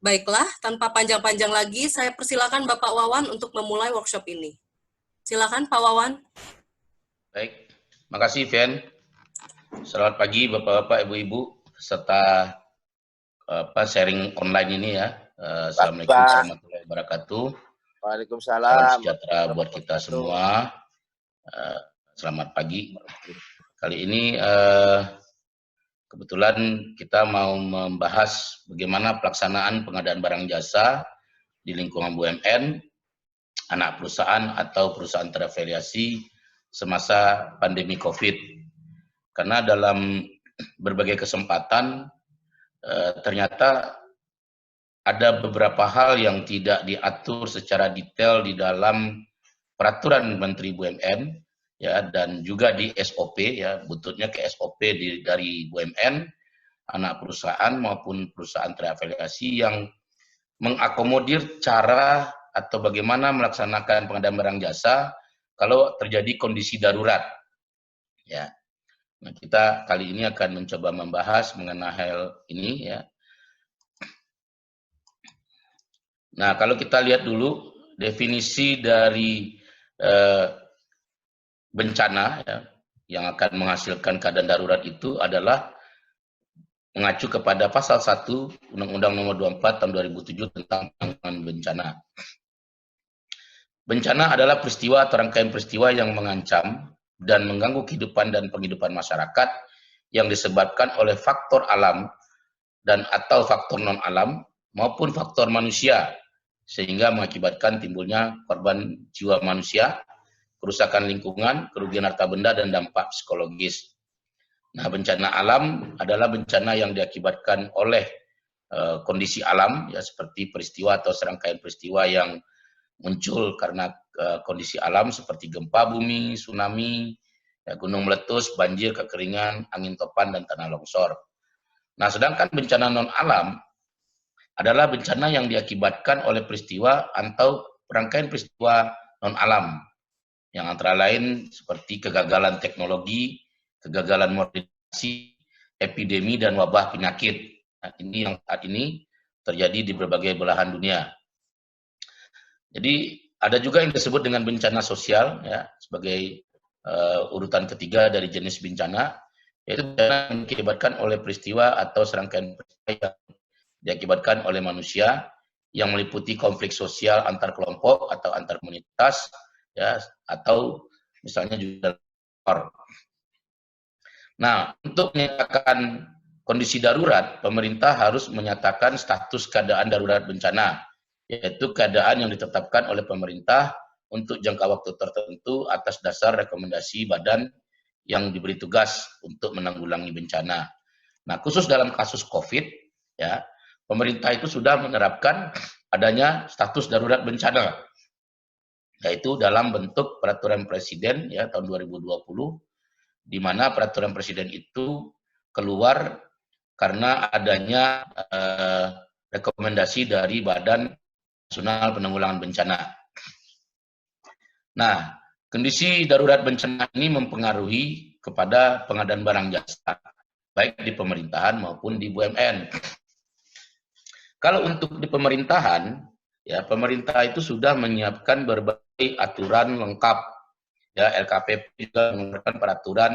Baiklah, tanpa panjang-panjang lagi, saya persilakan Bapak Wawan untuk memulai workshop ini. Silakan Pak Wawan. Baik, makasih Vian. Selamat pagi Bapak-Bapak, Ibu-Ibu, serta sharing online ini ya. Assalamualaikum warahmatullahi wabarakatuh. Waalaikumsalam. Salam sejahtera buat kita semua. Selamat pagi. Kali ini kebetulan kita mau membahas bagaimana pelaksanaan pengadaan barang jasa di lingkungan BUMN, anak perusahaan atau perusahaan terafiliasi semasa pandemi COVID. Karena dalam berbagai kesempatan ternyata ada beberapa hal yang tidak diatur secara detail di dalam peraturan Menteri BUMN ya, dan juga di SOP ya, buntutnya ke SOP dari BUMN, anak perusahaan maupun perusahaan terafiliasi yang mengakomodir cara atau bagaimana melaksanakan pengadaan barang jasa kalau terjadi kondisi darurat ya. Nah, kita kali ini akan mencoba membahas mengenai hal ini ya. Nah, kalau kita lihat dulu definisi dari bencana ya, yang akan menghasilkan keadaan darurat itu adalah mengacu kepada pasal 1 Undang-Undang Nomor 24 Tahun 2007 tentang penanggulangan bencana. Bencana adalah peristiwa atau rangkaian peristiwa yang mengancam dan mengganggu kehidupan dan penghidupan masyarakat yang disebabkan oleh faktor alam dan atau faktor non-alam maupun faktor manusia, sehingga mengakibatkan timbulnya korban jiwa manusia, kerusakan lingkungan, kerugian harta benda, dan dampak psikologis. Nah, bencana alam adalah bencana yang diakibatkan oleh kondisi alam, ya, seperti peristiwa atau serangkaian peristiwa yang muncul karena kondisi alam seperti gempa bumi, tsunami, ya, gunung meletus, banjir, kekeringan, angin topan, dan tanah longsor. Nah, sedangkan bencana non-alam adalah bencana yang diakibatkan oleh peristiwa atau rangkaian peristiwa non-alam, yang antara lain seperti kegagalan teknologi, kegagalan modernisasi, epidemi, dan wabah penyakit. Nah, ini yang saat ini terjadi di berbagai belahan dunia. Jadi ada juga yang disebut dengan bencana sosial ya, sebagai urutan ketiga dari jenis bencana, yaitu bencana yang diakibatkan oleh peristiwa atau serangkaian peristiwa yang diakibatkan oleh manusia yang meliputi konflik sosial antar kelompok atau antar komunitas ya, atau misalnya juga. Nah, untuk menyatakan kondisi darurat, pemerintah harus menyatakan status keadaan darurat bencana, yaitu keadaan yang ditetapkan oleh pemerintah untuk jangka waktu tertentu atas dasar rekomendasi badan yang diberi tugas untuk menanggulangi bencana. Nah, khusus dalam kasus COVID, ya, pemerintah itu sudah menerapkan adanya status darurat bencana, yaitu dalam bentuk peraturan presiden ya tahun 2020, di mana peraturan presiden itu keluar karena adanya rekomendasi dari Badan Nasional Penanggulangan Bencana. Nah, kondisi darurat bencana ini mempengaruhi kepada pengadaan barang jasa, baik di pemerintahan maupun di BUMN. Kalau untuk di pemerintahan, ya pemerintah itu sudah menyiapkan berbagai aturan lengkap. Ya, LKPP juga mengeluarkan peraturan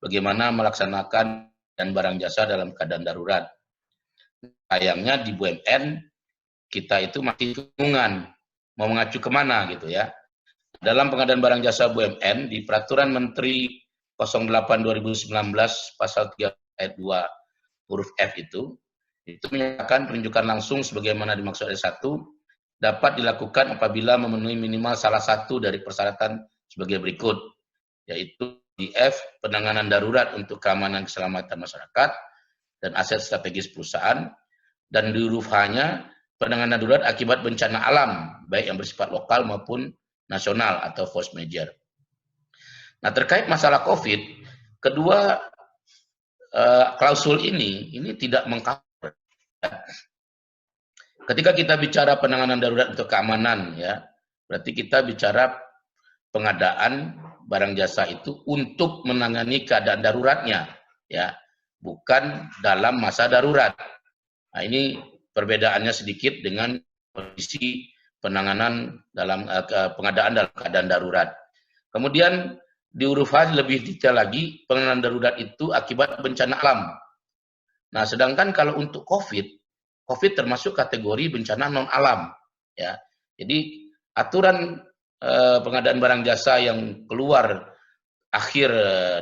bagaimana melaksanakan dan barang jasa dalam keadaan darurat. Sayangnya di BUMN kita itu masih kebingungan mau mengacu kemana gitu ya. Dalam pengadaan barang jasa BUMN di Peraturan Menteri 08/2019 pasal 3 ayat 2 huruf F itu menyatakan penunjukan langsung sebagaimana dimaksud ayat 1 dapat dilakukan apabila memenuhi minimal salah satu dari persyaratan sebagai berikut, yaitu di F, penanganan darurat untuk keamanan keselamatan masyarakat dan aset strategis perusahaan, dan di huruf H-nya penanganan darurat akibat bencana alam, baik yang bersifat lokal maupun nasional atau force major. Nah, terkait masalah COVID, kedua klausul ini tidak mengcover. Ketika kita bicara penanganan darurat untuk keamanan, ya, berarti kita bicara pengadaan barang jasa itu untuk menangani keadaan daruratnya, ya, bukan dalam masa darurat. Nah, ini perbedaannya sedikit dengan kondisi penanganan dalam pengadaan dalam keadaan darurat. Kemudian di huruf H lebih detail lagi, penanganan darurat itu akibat bencana alam. Nah, sedangkan kalau untuk COVID termasuk kategori bencana non alam, ya. Jadi aturan pengadaan barang jasa yang keluar akhir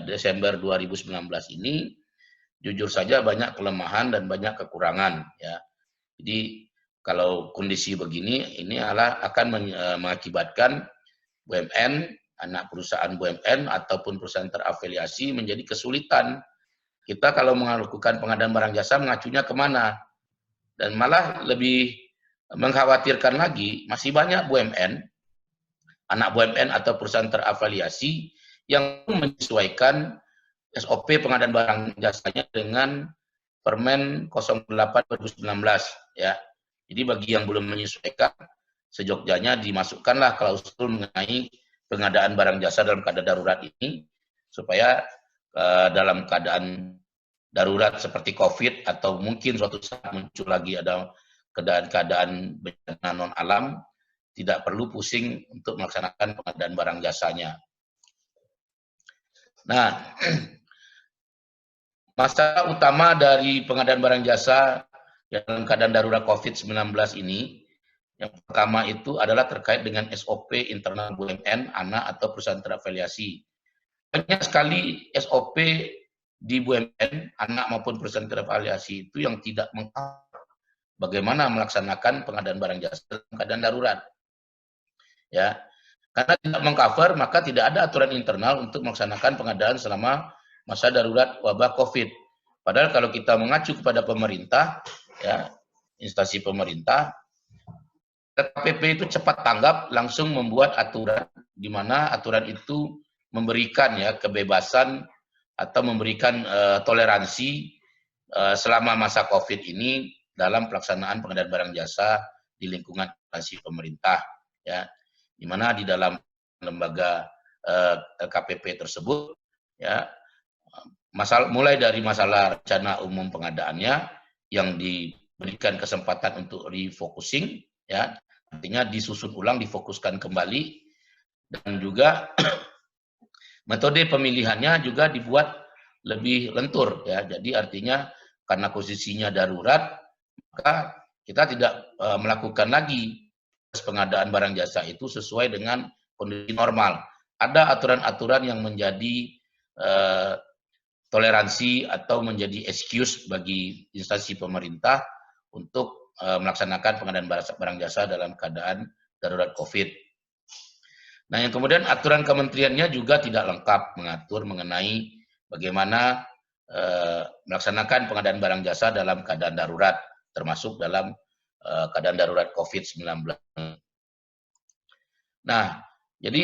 Desember 2019 ini jujur saja banyak kelemahan dan banyak kekurangan, ya. Jadi kalau kondisi begini ini akan mengakibatkan BUMN, anak perusahaan BUMN ataupun perusahaan terafiliasi menjadi kesulitan. Kita kalau melakukan pengadaan barang jasa mengacunya kemana? Dan malah lebih mengkhawatirkan lagi, masih banyak BUMN, anak BUMN atau perusahaan terafiliasi yang menyesuaikan SOP pengadaan barang jasanya dengan Permen 08 2019, ya. Jadi bagi yang belum menyesuaikan, sejogjanya dimasukkanlah klausul mengenai pengadaan barang jasa dalam keadaan darurat ini, supaya dalam keadaan darurat seperti COVID atau mungkin suatu saat muncul lagi ada keadaan bencana non alam, tidak perlu pusing untuk melaksanakan pengadaan barang jasanya. Nah, masalah utama dari pengadaan barang jasa dalam keadaan darurat COVID-19 ini, yang pertama itu adalah terkait dengan SOP internal BUMN, anak atau perusahaan terafiliasi. Banyak sekali SOP di BUMN, anak maupun perusahaan terafiliasi itu yang tidak mengcover bagaimana melaksanakan pengadaan barang jasa dalam keadaan darurat. Ya, karena tidak mengcover, maka tidak ada aturan internal untuk melaksanakan pengadaan selama masa darurat wabah COVID. Padahal kalau kita mengacu kepada pemerintah, ya, instansi pemerintah, KPP itu cepat tanggap, langsung membuat aturan, di mana aturan itu memberikan, ya, kebebasan atau memberikan toleransi selama masa COVID ini dalam pelaksanaan pengadaan barang jasa di lingkungan instansi pemerintah, ya, di mana di dalam lembaga KPP tersebut, ya, mulai dari masalah rencana umum pengadaannya yang diberikan kesempatan untuk refocusing, ya, artinya disusun ulang, difokuskan kembali, dan juga metode pemilihannya juga dibuat lebih lentur, ya. Jadi artinya karena posisinya darurat, maka kita tidak melakukan lagi pengadaan barang jasa itu sesuai dengan kondisi normal. Ada aturan-aturan yang menjadi toleransi atau menjadi excuse bagi instansi pemerintah untuk melaksanakan pengadaan barang jasa dalam keadaan darurat COVID. Nah, yang kemudian aturan kementeriannya juga tidak lengkap mengatur mengenai bagaimana melaksanakan pengadaan barang jasa dalam keadaan darurat, termasuk dalam keadaan darurat COVID-19. Nah, jadi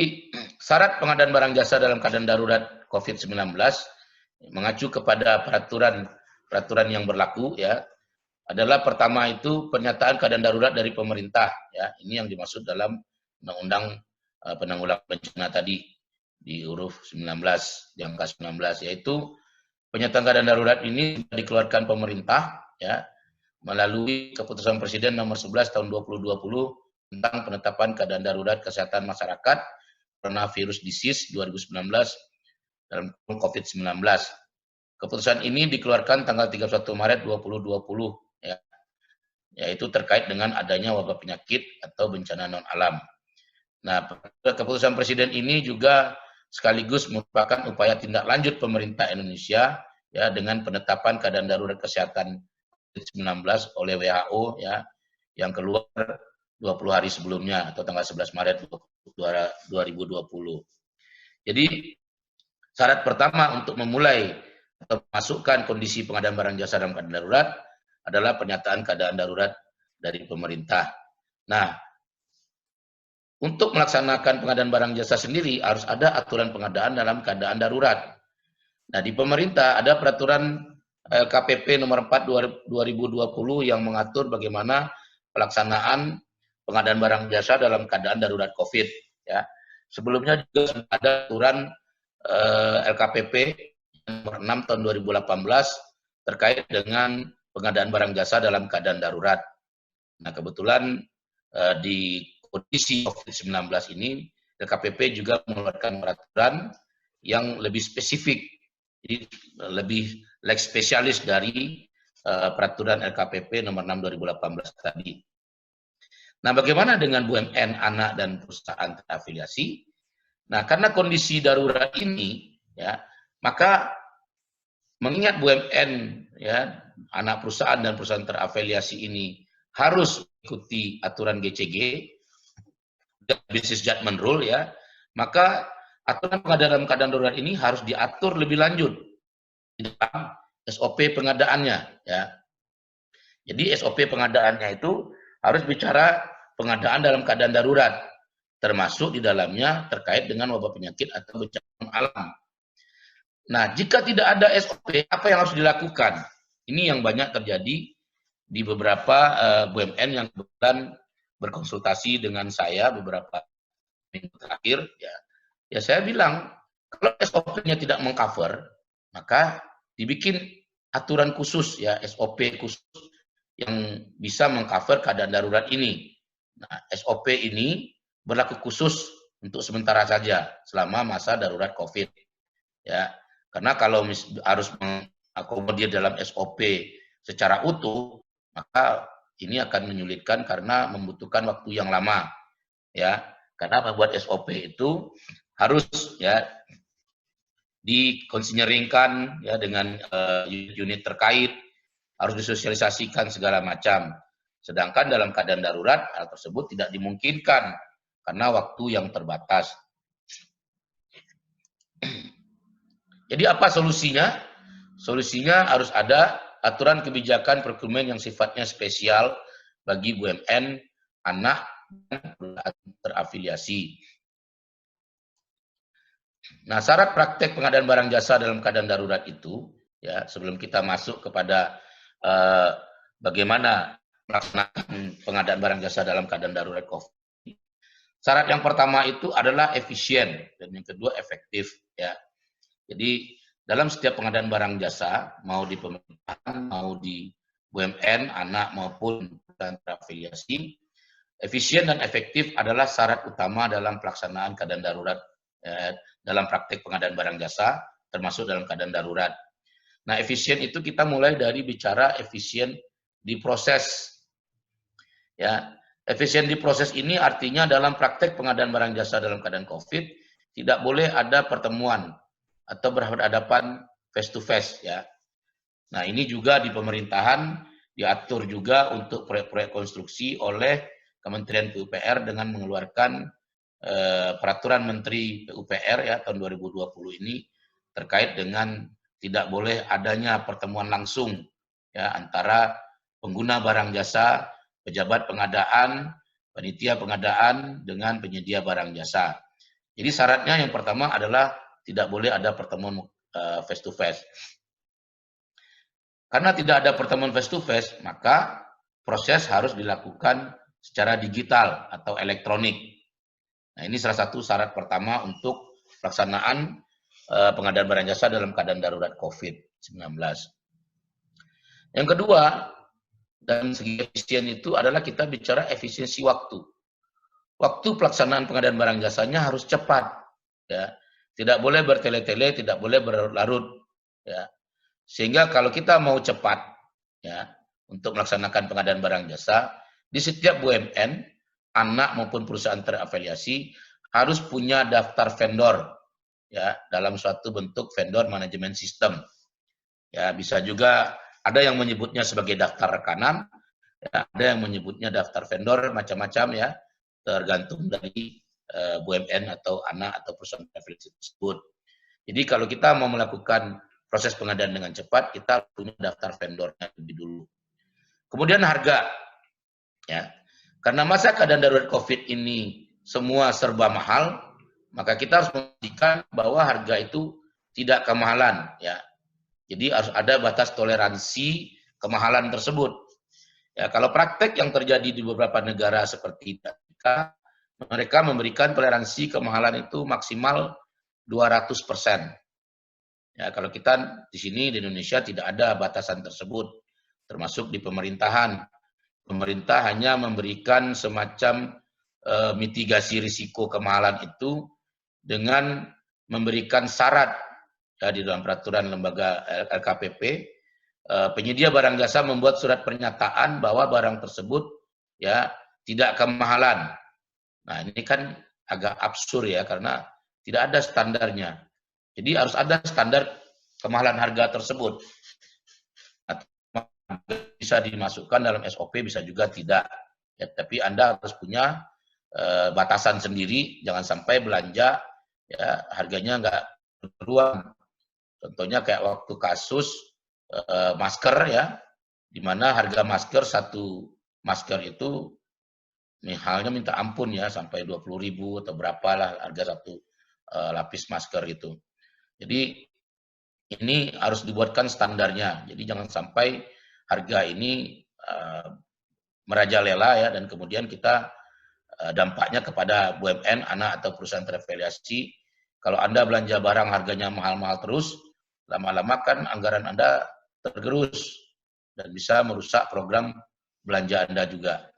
syarat pengadaan barang jasa dalam keadaan darurat COVID-19 mengacu kepada peraturan yang berlaku, ya, adalah pertama itu pernyataan keadaan darurat dari pemerintah, ya. Ini yang dimaksud dalam Undang-Undang Penanggulangan Bencana tadi di huruf 19, di angka 19, yaitu pernyataan keadaan darurat ini dikeluarkan pemerintah, ya, melalui keputusan Presiden nomor 11 tahun 2020 tentang penetapan keadaan darurat kesehatan masyarakat karena virus disease 2019 dalam COVID-19. Keputusan ini dikeluarkan tanggal 31 Maret 2020, ya, yaitu terkait dengan adanya wabah penyakit atau bencana non alam. Nah, keputusan Presiden ini juga sekaligus merupakan upaya tindak lanjut pemerintah Indonesia, ya, dengan penetapan keadaan darurat kesehatan COVID-19 oleh WHO, ya, yang keluar 20 hari sebelumnya atau tanggal 11 Maret 2020. Jadi syarat pertama untuk memulai atau memasukkan kondisi pengadaan barang jasa dalam keadaan darurat adalah pernyataan keadaan darurat dari pemerintah. Nah, untuk melaksanakan pengadaan barang jasa sendiri harus ada aturan pengadaan dalam keadaan darurat. Nah, di pemerintah ada peraturan LKPP nomor 4 2020 yang mengatur bagaimana pelaksanaan pengadaan barang jasa dalam keadaan darurat COVID, ya. Sebelumnya juga ada aturan LKPP nomor 6 tahun 2018 terkait dengan pengadaan barang jasa dalam keadaan darurat. Nah, kebetulan di kondisi COVID-19 ini, LKPP juga mengeluarkan peraturan yang lebih spesifik, jadi lebih leg spesialis dari peraturan LKPP nomor 6 2018 tadi. Nah, bagaimana dengan BUMN, anak dan perusahaan terafiliasi? Nah, karena kondisi darurat ini, ya, maka mengingat BUMN, ya, anak perusahaan dan perusahaan terafiliasi ini harus mengikuti aturan GCG, Business Judgment Rule, ya, maka aturan pengadaan dalam keadaan darurat ini harus diatur lebih lanjut di dalam SOP pengadaannya, ya. Jadi SOP pengadaannya itu harus bicara pengadaan dalam keadaan darurat, termasuk di dalamnya terkait dengan wabah penyakit atau bencana alam. Nah, jika tidak ada SOP, apa yang harus dilakukan? Ini yang banyak terjadi di beberapa BUMN yang kebetulan berkonsultasi dengan saya beberapa minggu terakhir. Ya saya bilang, kalau SOP-nya tidak mengcover, maka dibikin aturan khusus, ya, SOP khusus yang bisa mengcover keadaan darurat ini. Nah, SOP ini berlaku khusus untuk sementara saja selama masa darurat COVID. Ya, karena kalau harus mengakomodir dalam SOP secara utuh, maka ini akan menyulitkan karena membutuhkan waktu yang lama. Ya, karena membuat SOP itu harus, ya, dikonsinyeringkan, ya, dengan unit terkait, harus disosialisasikan segala macam. Sedangkan dalam keadaan darurat, hal tersebut tidak dimungkinkan karena waktu yang terbatas. Jadi apa solusinya? Solusinya harus ada aturan kebijakan procurement yang sifatnya spesial bagi BUMN, anak, dan terafiliasi. Nah, syarat praktek pengadaan barang jasa dalam keadaan darurat itu, ya, sebelum kita masuk kepada bagaimana pelaksanaan pengadaan barang jasa dalam keadaan darurat COVID. Syarat yang pertama itu adalah efisien dan yang kedua efektif, ya. Jadi dalam setiap pengadaan barang jasa, mau di pemerintahan, mau di BUMN, anak maupun terafiliasi, efisien dan efektif adalah syarat utama dalam pelaksanaan keadaan darurat, dalam praktek pengadaan barang jasa, termasuk dalam keadaan darurat. Nah, efisien itu kita mulai dari bicara efisien di proses. Ya, efisien di proses ini artinya dalam praktek pengadaan barang jasa dalam keadaan COVID tidak boleh ada pertemuan atau berhadapan face to face, ya. Nah, ini juga di pemerintahan diatur juga untuk proyek-proyek konstruksi oleh Kementerian PUPR dengan mengeluarkan peraturan Menteri PUPR, ya, tahun 2020 ini terkait dengan tidak boleh adanya pertemuan langsung, ya, antara pengguna barang jasa, pejabat pengadaan, panitia pengadaan dengan penyedia barang jasa. Jadi syaratnya yang pertama adalah tidak boleh ada pertemuan face to face. Karena tidak ada pertemuan face to face, maka proses harus dilakukan secara digital atau elektronik. Nah, ini salah satu syarat pertama untuk pelaksanaan pengadaan barang jasa dalam keadaan darurat COVID-19. Yang kedua, dalam segi efisien itu adalah kita bicara efisiensi waktu. Waktu pelaksanaan pengadaan barang jasanya harus cepat, ya. Tidak boleh bertele-tele, tidak boleh berlarut, ya. Sehingga kalau kita mau cepat, ya, untuk melaksanakan pengadaan barang jasa, di setiap BUMN, anak maupun perusahaan terafiliasi harus punya daftar vendor, ya, dalam suatu bentuk vendor manajemen sistem. Ya, bisa juga ada yang menyebutnya sebagai daftar rekanan, ya, ada yang menyebutnya daftar vendor, macam-macam, ya, tergantung dari BUMN atau anak atau perusahaan afiliasi tersebut. Jadi kalau kita mau melakukan proses pengadaan dengan cepat, kita punya daftar vendornya lebih dulu. Kemudian harga, ya, karena masa keadaan darurat COVID ini semua serba mahal, maka kita harus memastikan bahwa harga itu tidak kemahalan, ya. Jadi harus ada batas toleransi kemahalan tersebut. Ya, kalau praktek yang terjadi di beberapa negara seperti Amerika, mereka memberikan toleransi kemahalan itu maksimal 200%. Ya, kalau kita di sini di Indonesia tidak ada batasan tersebut, termasuk di pemerintahan. Pemerintah hanya memberikan semacam mitigasi risiko kemahalan itu dengan memberikan syarat ya, di dalam peraturan lembaga LKPP, penyedia barang jasa membuat surat pernyataan bahwa barang tersebut ya tidak kemahalan. Nah, ini kan agak absurd ya, karena tidak ada standarnya. Jadi harus ada standar kemahalan harga tersebut. Bisa dimasukkan dalam SOP, bisa juga tidak. Ya, tapi Anda harus punya batasan sendiri, jangan sampai belanja ya harganya nggak beruang. Contohnya kayak waktu kasus masker ya, di mana harga masker, satu masker itu misalnya minta ampun ya, sampai 20.000 atau berapalah harga satu lapis masker itu. Jadi ini harus dibuatkan standarnya. Jadi jangan sampai harga ini merajalela ya, dan kemudian kita dampaknya kepada BUMN, anak atau perusahaan terafiliasi. Kalau Anda belanja barang harganya mahal-mahal terus, lama-lama kan anggaran Anda tergerus dan bisa merusak program belanja Anda juga.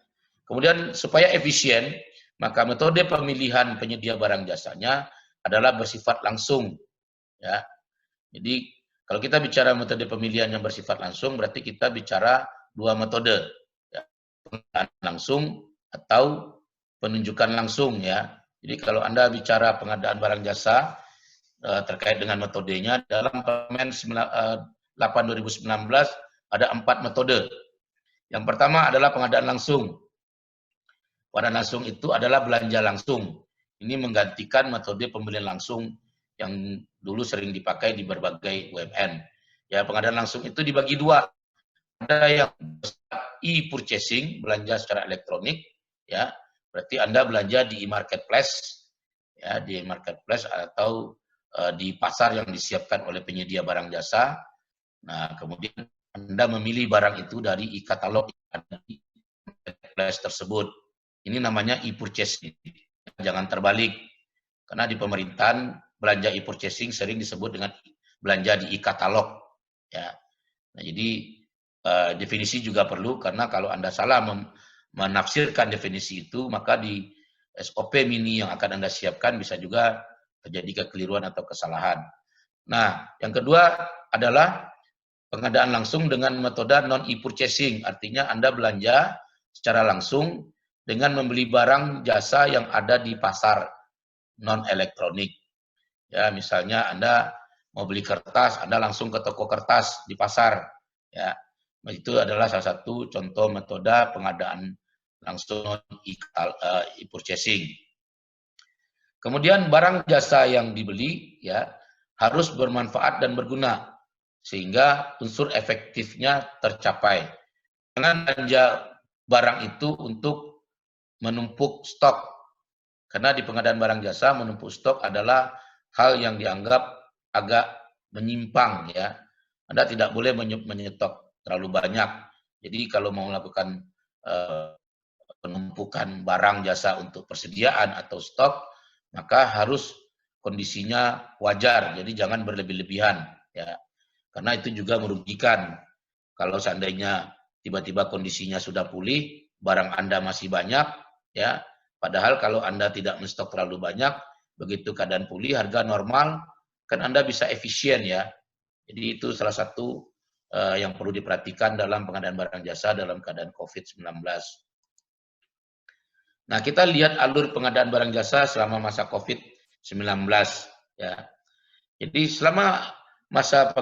Kemudian supaya efisien, maka metode pemilihan penyedia barang jasanya adalah bersifat langsung. Ya, jadi kalau kita bicara metode pemilihan yang bersifat langsung, berarti kita bicara dua metode, ya, pengadaan langsung atau penunjukan langsung ya. Jadi kalau Anda bicara pengadaan barang jasa terkait dengan metodenya, dalam Permen 8/2019 ada 4 metode. Yang pertama adalah pengadaan langsung. Pengadaan langsung itu adalah belanja langsung. Ini menggantikan metode pembelian langsung yang dulu sering dipakai di berbagai BUMN. Ya, pengadaan langsung itu dibagi dua. Ada yang e-purchasing, belanja secara elektronik, ya. Berarti Anda belanja di e-marketplace, ya, di marketplace atau di pasar yang disiapkan oleh penyedia barang jasa. Nah, kemudian Anda memilih barang itu dari e-katalog yang ada di marketplace tersebut. Ini namanya e-purchasing. Jangan terbalik, karena di pemerintahan belanja e-purchasing sering disebut dengan belanja di e-katalog. Ya. Nah, jadi definisi juga perlu, karena kalau Anda salah menafsirkan definisi itu, maka di SOP mini yang akan Anda siapkan bisa juga terjadi kekeliruan atau kesalahan. Nah, yang kedua adalah pengadaan langsung dengan metode non e-purchasing, artinya Anda belanja secara langsung dengan membeli barang jasa yang ada di pasar non elektronik. Ya, misalnya Anda mau beli kertas, Anda langsung ke toko kertas di pasar. Ya, itu adalah salah satu contoh metode pengadaan langsung e-purchasing. Kemudian barang jasa yang dibeli ya harus bermanfaat dan berguna sehingga unsur efektifnya tercapai. Jangan belanja barang itu untuk menumpuk stok, karena di pengadaan barang jasa menumpuk stok adalah hal yang dianggap agak menyimpang ya. Anda tidak boleh menyetok terlalu banyak. Jadi kalau mau melakukan penumpukan barang jasa untuk persediaan atau stok, maka harus kondisinya wajar. Jadi jangan berlebih-lebihan ya. Karena itu juga merugikan. Kalau seandainya tiba-tiba kondisinya sudah pulih, barang Anda masih banyak ya. Padahal kalau Anda tidak menstok terlalu banyak, begitu keadaan pulih, harga normal, kan Anda bisa efisien ya. Jadi itu salah satu yang perlu diperhatikan dalam pengadaan barang jasa dalam keadaan COVID-19. Nah, kita lihat alur pengadaan barang jasa selama masa COVID-19 ya. Jadi selama masa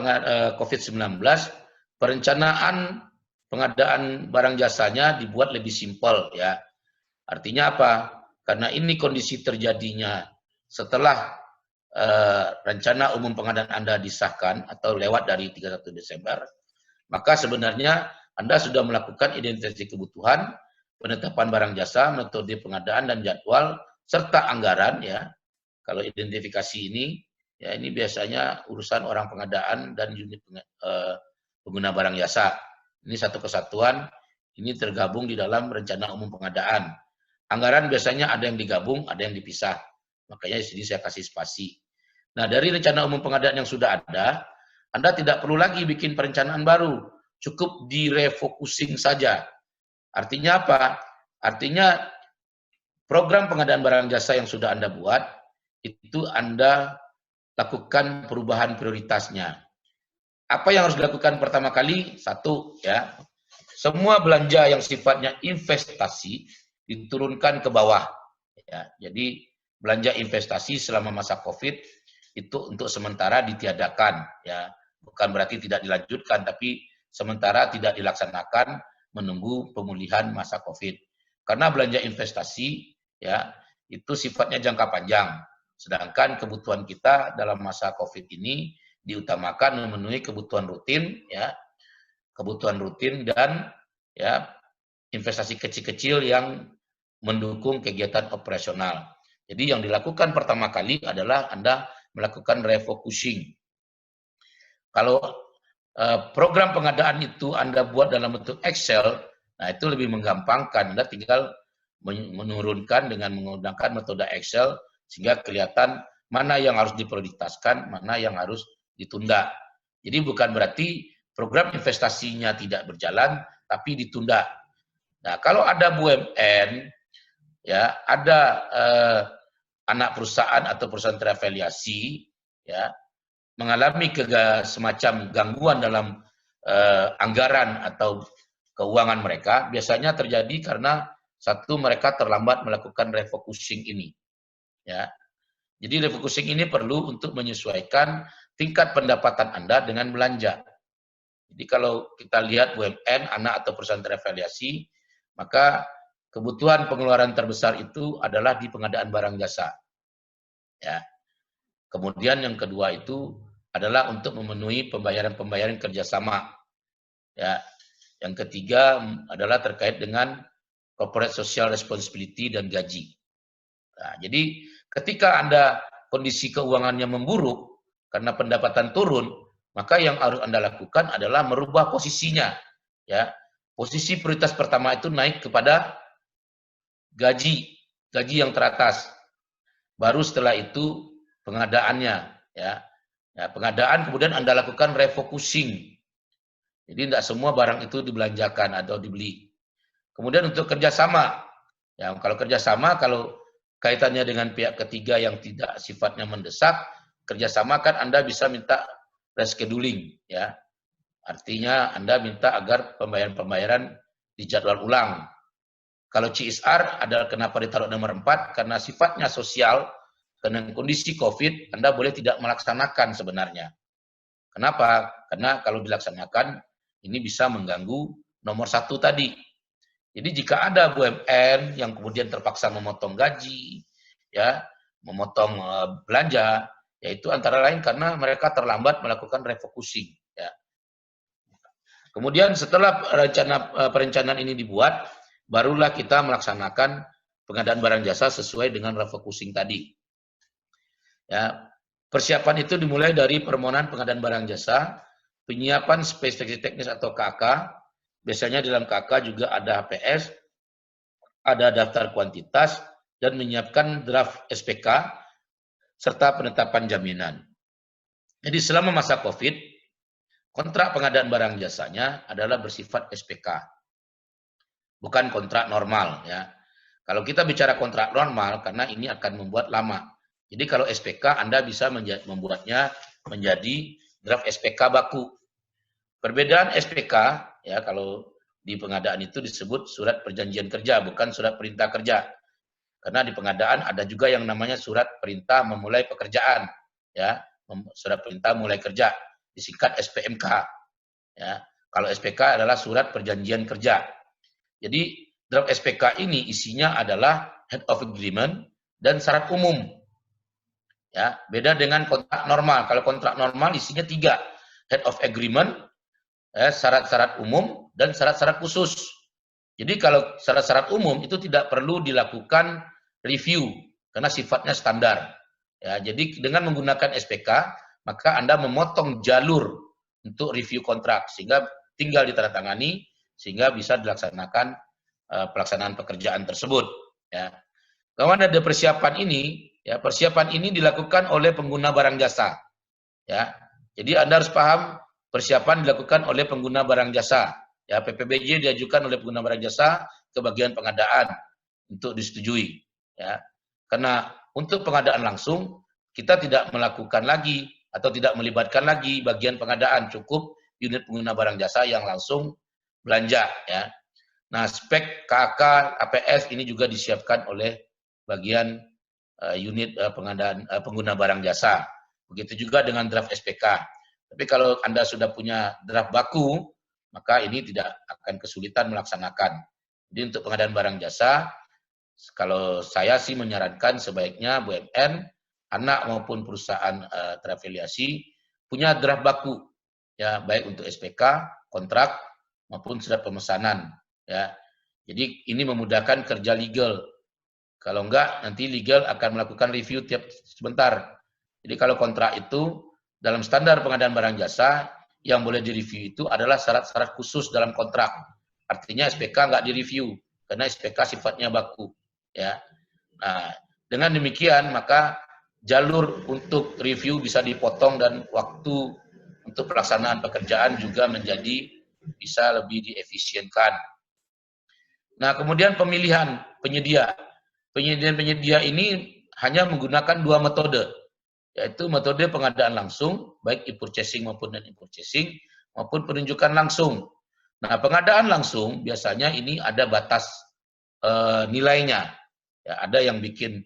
COVID-19, perencanaan pengadaan barang jasanya dibuat lebih simpel ya. Artinya apa? Karena ini kondisi terjadinya setelah rencana umum pengadaan Anda disahkan atau lewat dari 31 Desember, maka sebenarnya Anda sudah melakukan identifikasi kebutuhan, penetapan barang jasa, metode pengadaan dan jadwal, serta anggaran ya. Kalau identifikasi ini, ya ini biasanya urusan orang pengadaan dan unit pengguna barang jasa. Ini satu kesatuan, ini tergabung di dalam rencana umum pengadaan. Anggaran biasanya ada yang digabung, ada yang dipisah. Makanya di sini saya kasih spasi. Nah, dari rencana umum pengadaan yang sudah ada, Anda tidak perlu lagi bikin perencanaan baru. Cukup direfocusing saja. Artinya apa? Artinya program pengadaan barang jasa yang sudah Anda buat, itu Anda lakukan perubahan prioritasnya. Apa yang harus dilakukan pertama kali? Satu, ya, semua belanja yang sifatnya investasi diturunkan ke bawah. Ya, jadi belanja investasi selama masa COVID itu untuk sementara ditiadakan. Ya, bukan berarti tidak dilanjutkan, tapi sementara tidak dilaksanakan menunggu pemulihan masa COVID. Karena belanja investasi, ya, itu sifatnya jangka panjang. Sedangkan kebutuhan kita dalam masa COVID ini diutamakan memenuhi kebutuhan rutin, ya, kebutuhan rutin dan ya investasi kecil-kecil yang mendukung kegiatan operasional. Jadi yang dilakukan pertama kali adalah Anda melakukan refocusing. Kalau program pengadaan itu Anda buat dalam bentuk Excel, nah itu lebih menggampangkan. Anda tinggal menurunkan dengan menggunakan metode Excel sehingga kelihatan mana yang harus diprioritaskan, mana yang harus ditunda. Jadi bukan berarti program investasinya tidak berjalan, tapi ditunda. Nah, kalau ada BUMN, ya ada anak perusahaan atau perusahaan terafiliasi, ya mengalami semacam gangguan dalam anggaran atau keuangan mereka, biasanya terjadi karena satu, mereka terlambat melakukan refocusing ini. Ya, jadi refocusing ini perlu untuk menyesuaikan tingkat pendapatan Anda dengan belanja. Jadi kalau kita lihat BUMN, anak atau perusahaan terafiliasi, maka kebutuhan pengeluaran terbesar itu adalah di pengadaan barang jasa. Ya. Kemudian yang kedua itu adalah untuk memenuhi pembayaran-pembayaran kerjasama. Ya. Yang ketiga adalah terkait dengan corporate social responsibility dan gaji. Nah, jadi ketika Anda kondisi keuangannya memburuk karena pendapatan turun, maka yang harus Anda lakukan adalah merubah posisinya. Ya, posisi prioritas pertama itu naik kepada gaji yang teratas. Baru setelah itu pengadaannya. Ya, pengadaan kemudian Anda lakukan refocusing. Jadi tidak semua barang itu dibelanjakan atau dibeli. Kemudian untuk kerjasama, ya kalau kerjasama, kalau kaitannya dengan pihak ketiga yang tidak sifatnya mendesak, kerjasama kan Anda bisa minta rescheduling, ya. Artinya Anda minta agar pembayaran-pembayaran dijadwal ulang. Kalau CSR adalah kenapa ditaruh nomor 4, karena sifatnya sosial, karena kondisi COVID, Anda boleh tidak melaksanakan sebenarnya. Kenapa? Karena kalau dilaksanakan, ini bisa mengganggu nomor 1 tadi. Jadi jika ada BUMN yang kemudian terpaksa memotong gaji, ya, memotong belanja, yaitu antara lain karena mereka terlambat melakukan refocusing. Ya. Kemudian setelah perencanaan ini dibuat, barulah kita melaksanakan pengadaan barang jasa sesuai dengan refocusing tadi. Ya, persiapan itu dimulai dari permohonan pengadaan barang jasa, penyiapan spesifikasi teknis atau KK. Biasanya dalam KK juga ada HPS, ada daftar kuantitas, dan menyiapkan draft SPK, serta penetapan jaminan. Jadi selama masa COVID, kontrak pengadaan barang jasanya adalah bersifat SPK, bukan kontrak normal. Ya. Kalau kita bicara kontrak normal, karena ini akan membuat lama. Jadi kalau SPK, Anda bisa membuatnya menjadi draft SPK baku. Perbedaan SPK, ya kalau di pengadaan itu disebut surat perjanjian kerja, bukan surat perintah kerja. Karena di pengadaan ada juga yang namanya surat perintah memulai pekerjaan, ya, surat perintah mulai kerja, disingkat SPMK. Ya, kalau SPK adalah surat perjanjian kerja. Jadi draft SPK ini isinya adalah head of agreement dan syarat umum. Ya, beda dengan kontrak normal. Kalau kontrak normal isinya 3, head of agreement, syarat-syarat umum, dan syarat-syarat khusus. Jadi kalau syarat-syarat umum itu tidak perlu dilakukan review, karena sifatnya standar. Ya, jadi dengan menggunakan SPK, maka Anda memotong jalur untuk review kontrak, sehingga tinggal ditandatangani, sehingga bisa dilaksanakan pelaksanaan pekerjaan tersebut. Ya. Kemudian ada persiapan ini, ya, persiapan ini dilakukan oleh pengguna barang jasa. Ya. Jadi Anda harus paham, persiapan dilakukan oleh pengguna barang jasa. Ya, PPBJ diajukan oleh pengguna barang jasa ke bagian pengadaan untuk disetujui. Ya, karena untuk pengadaan langsung kita tidak melakukan lagi atau tidak melibatkan lagi bagian pengadaan, cukup unit pengguna barang jasa yang langsung belanja. Ya. Nah, spek KK, APS ini juga disiapkan oleh bagian unit pengadaan pengguna barang jasa. Begitu juga dengan draft SPK. Tapi kalau Anda sudah punya draft baku, maka ini tidak akan kesulitan melaksanakan. Jadi untuk pengadaan barang jasa, kalau saya sih menyarankan sebaiknya BUMN, anak maupun perusahaan terafiliasi punya draft baku, ya baik untuk SPK, kontrak maupun surat pemesanan. Ya, jadi ini memudahkan kerja legal. Kalau enggak, nanti legal akan melakukan review tiap sebentar. Jadi kalau kontrak itu dalam standar pengadaan barang jasa, yang boleh direview itu adalah syarat-syarat khusus dalam kontrak. Artinya SPK enggak direview, karena SPK sifatnya baku. Ya, nah dengan demikian maka jalur untuk review bisa dipotong dan waktu untuk pelaksanaan pekerjaan juga menjadi bisa lebih diefisienkan. Nah kemudian pemilihan penyedia. Penyedia ini hanya menggunakan dua metode, yaitu metode pengadaan langsung, baik e-purchasing maupun non-e-purchasing, maupun penunjukan langsung. Nah, pengadaan langsung biasanya ini ada batas nilainya. Ya, ada yang bikin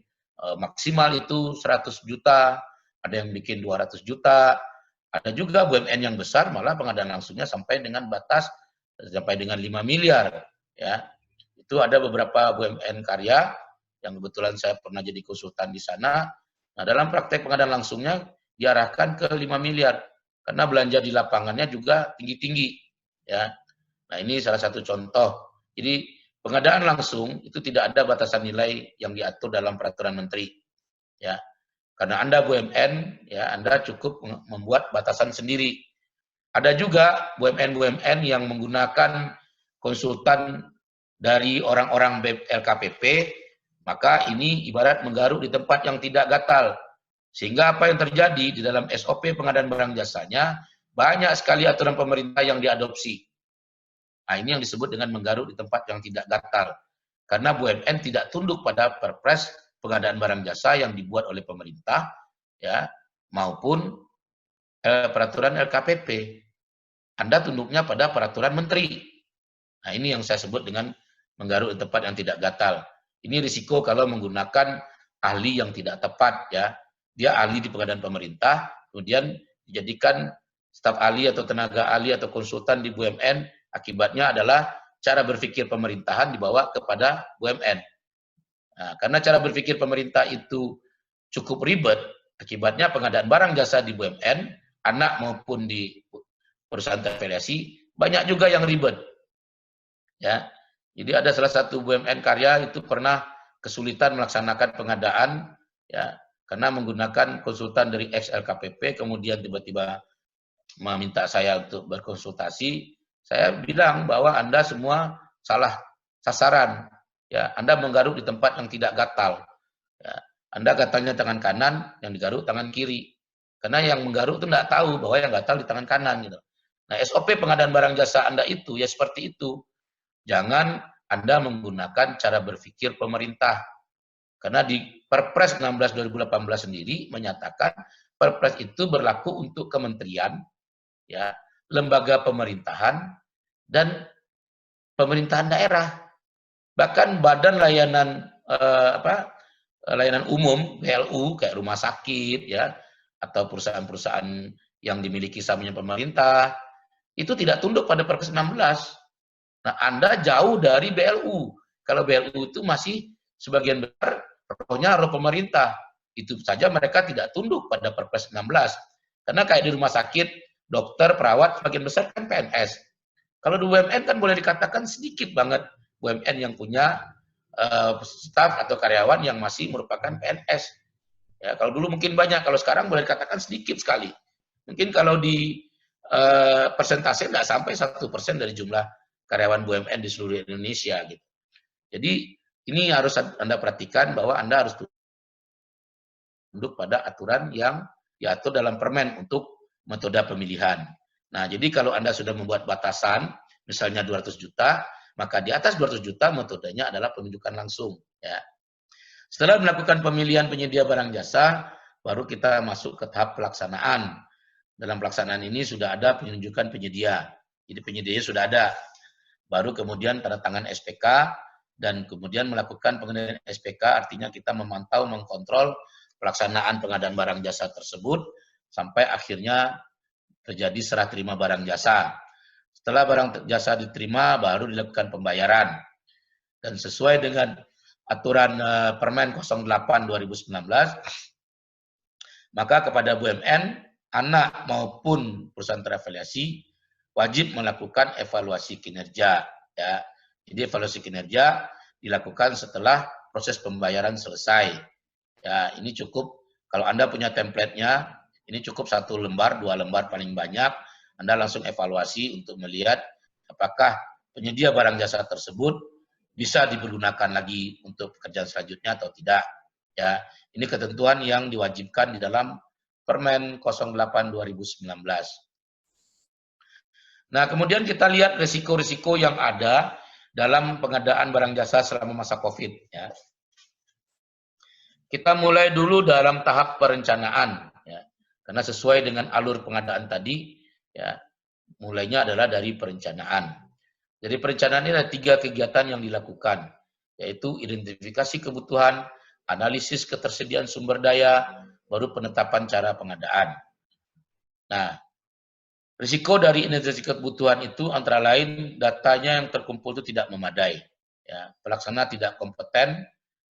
maksimal itu 100 juta, ada yang bikin 200 juta, ada juga BUMN yang besar malah pengadaan langsungnya sampai dengan batas sampai dengan 5 miliar. Ya, itu ada beberapa BUMN karya yang kebetulan saya pernah jadi konsultan di sana. Nah, dalam praktek pengadaan langsungnya diarahkan ke 5 miliar karena belanja di lapangannya juga tinggi-tinggi. Ya, nah ini salah satu contoh. Jadi pengadaan langsung itu tidak ada batasan nilai yang diatur dalam peraturan menteri. Ya, karena Anda BUMN, ya Anda cukup membuat batasan sendiri. Ada juga BUMN-BUMN yang menggunakan konsultan dari orang-orang LKPP, maka ini ibarat menggaruk di tempat yang tidak gatal. Sehingga apa yang terjadi di dalam SOP pengadaan barang jasanya, banyak sekali aturan pemerintah yang diadopsi. Nah, ini yang disebut dengan menggaruk di tempat yang tidak gatal. Karena BUMN tidak tunduk pada Perpres pengadaan barang jasa yang dibuat oleh pemerintah, ya maupun peraturan LKPP. Anda tunduknya pada peraturan menteri. Nah, ini yang saya sebut dengan menggaruk di tempat yang tidak gatal. Ini risiko kalau menggunakan ahli yang tidak tepat, ya. Dia ahli di pengadaan pemerintah, kemudian dijadikan staf ahli atau tenaga ahli atau konsultan di BUMN, akibatnya adalah cara berpikir pemerintahan dibawa kepada BUMN. Nah, karena cara berpikir pemerintah itu cukup ribet, akibatnya pengadaan barang jasa di BUMN, anak maupun di perusahaan terafiliasi, banyak juga yang ribet. Ya, jadi ada salah satu BUMN karya itu pernah kesulitan melaksanakan pengadaan, ya, karena menggunakan konsultan dari ex-LKPP, kemudian tiba-tiba meminta saya untuk berkonsultasi. Saya bilang bahwa Anda semua salah sasaran, ya, Anda menggaruk di tempat yang tidak gatal. Ya, Anda gatalnya tangan kanan, yang digaruk tangan kiri. Karena yang menggaruk itu tidak tahu bahwa yang gatal di tangan kanan. Gitu. Nah, SOP pengadaan barang jasa Anda itu ya seperti itu. Jangan Anda menggunakan cara berpikir pemerintah. Karena di Perpres 16 2018 sendiri menyatakan Perpres itu berlaku untuk kementerian, ya, lembaga pemerintahan dan pemerintahan daerah. Bahkan badan layanan layanan umum BLU kayak rumah sakit, ya, atau perusahaan-perusahaan yang dimiliki sahamnya pemerintah itu tidak tunduk pada Perpres 16. Nah, Anda jauh dari BLU. Kalau BLU itu masih sebagian besar rohnya roh pemerintah. Itu saja mereka tidak tunduk pada Perpres 16. Karena kayak di rumah sakit, dokter, perawat, sebagian besar kan PNS. Kalau di BUMN kan boleh dikatakan sedikit banget BUMN yang punya staf atau karyawan yang masih merupakan PNS. Ya, kalau dulu mungkin banyak, kalau sekarang boleh dikatakan sedikit sekali. Mungkin kalau di persentase nggak sampai 1% dari jumlah karyawan BUMN di seluruh Indonesia gitu. Jadi ini harus Anda perhatikan bahwa Anda harus tunduk pada aturan yang diatur dalam permen untuk metode pemilihan. Nah, jadi kalau Anda sudah membuat batasan misalnya 200 juta, maka di atas 200 juta metodenya adalah penunjukan langsung. Ya. Setelah melakukan pemilihan penyedia barang jasa, baru kita masuk ke tahap pelaksanaan. Dalam pelaksanaan ini sudah ada penunjukan penyedia. Jadi penyedianya sudah ada. Baru kemudian tanda tangan SPK, dan kemudian melakukan pengendalian SPK, artinya kita memantau, mengkontrol pelaksanaan pengadaan barang jasa tersebut, sampai akhirnya terjadi serah terima barang jasa. Setelah barang jasa diterima, baru dilakukan pembayaran. Dan sesuai dengan aturan Permen 08/2019, maka kepada BUMN, anak maupun perusahaan terafiliasi wajib melakukan evaluasi kinerja. Ya. Jadi evaluasi kinerja dilakukan setelah proses pembayaran selesai. Ya, ini cukup kalau Anda punya template-nya, ini cukup 1 lembar, 2 lembar paling banyak. Anda langsung evaluasi untuk melihat apakah penyedia barang jasa tersebut bisa dipergunakan lagi untuk pekerjaan selanjutnya atau tidak. Ya, ini ketentuan yang diwajibkan di dalam Permen 08/2019. Nah, kemudian kita lihat risiko-risiko yang ada dalam pengadaan barang jasa selama masa COVID. Ya. Kita mulai dulu dalam tahap perencanaan, ya. Karena sesuai dengan alur pengadaan tadi, ya, mulainya adalah dari perencanaan. Jadi perencanaan ini ada 3 kegiatan yang dilakukan, yaitu identifikasi kebutuhan, analisis ketersediaan sumber daya, baru penetapan cara pengadaan. Nah, risiko dari identifikasi kebutuhan itu antara lain datanya yang terkumpul itu tidak memadai, ya, pelaksana tidak kompeten,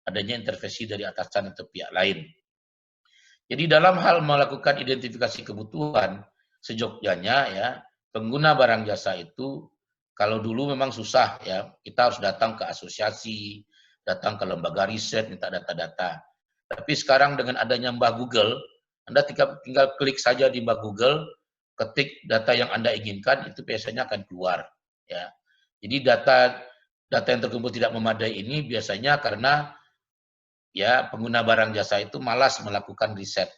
adanya intervensi dari atasan atau pihak lain. Jadi dalam hal melakukan identifikasi kebutuhan, sejogjanya ya, pengguna barang jasa itu kalau dulu memang susah ya, kita harus datang ke asosiasi, datang ke lembaga riset, minta data-data. Tapi sekarang dengan adanya Mbah Google, Anda tinggal klik saja di Mbah Google, ketik data yang Anda inginkan, itu biasanya akan keluar. Ya. Jadi data yang terkumpul tidak memadai ini biasanya karena ya pengguna barang jasa itu malas melakukan riset.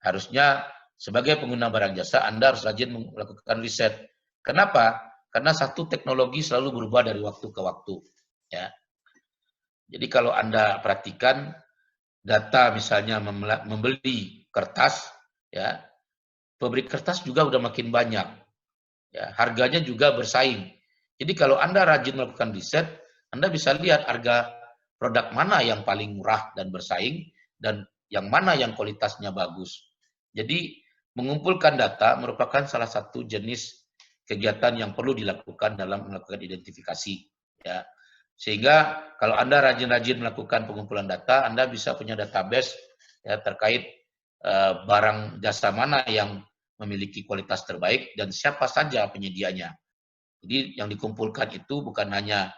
Harusnya sebagai pengguna barang jasa Anda harus rajin melakukan riset. Kenapa? Karena satu teknologi selalu berubah dari waktu ke waktu. Ya. Jadi kalau Anda perhatikan data misalnya membeli kertas, ya, pabrik kertas juga udah makin banyak. Ya, harganya juga bersaing. Jadi kalau Anda rajin melakukan riset, Anda bisa lihat harga produk mana yang paling murah dan bersaing, dan yang mana yang kualitasnya bagus. Jadi mengumpulkan data merupakan salah satu jenis kegiatan yang perlu dilakukan dalam melakukan identifikasi. Ya. Sehingga kalau Anda rajin-rajin melakukan pengumpulan data, Anda bisa punya database ya, terkait barang jasa mana yang memiliki kualitas terbaik dan siapa saja penyedianya. Jadi yang dikumpulkan itu bukan hanya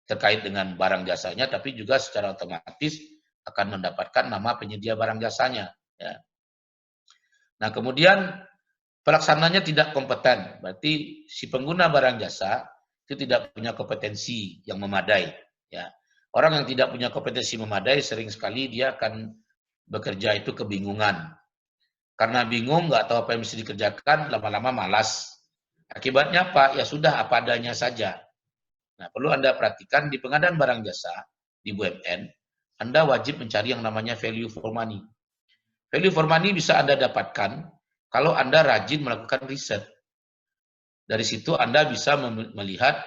terkait dengan barang jasanya, tapi juga secara otomatis akan mendapatkan nama penyedia barang jasanya. Ya. Nah kemudian pelaksananya tidak kompeten, berarti si pengguna barang jasa itu tidak punya kompetensi yang memadai. Ya. Orang yang tidak punya kompetensi memadai sering sekali dia akan bekerja itu kebingungan. Karena bingung, nggak tahu apa yang mesti dikerjakan, lama-lama malas. Akibatnya apa? Ya sudah, apa adanya saja. Nah, perlu Anda perhatikan di pengadaan barang jasa, di BUMN, Anda wajib mencari yang namanya value for money. Value for money bisa Anda dapatkan kalau Anda rajin melakukan riset. Dari situ Anda bisa melihat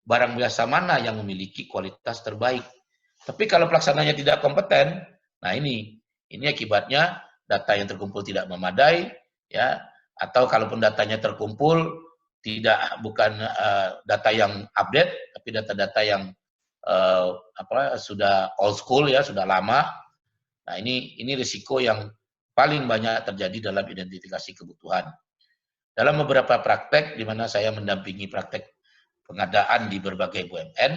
barang jasa mana yang memiliki kualitas terbaik. Tapi kalau pelaksananya tidak kompeten, nah ini akibatnya data yang terkumpul tidak memadai, ya, atau kalaupun datanya terkumpul bukan data yang update, tapi data-data yang sudah old school ya, sudah lama. Nah ini risiko yang paling banyak terjadi dalam identifikasi kebutuhan. Dalam beberapa praktek di mana saya mendampingi praktek pengadaan di berbagai BUMN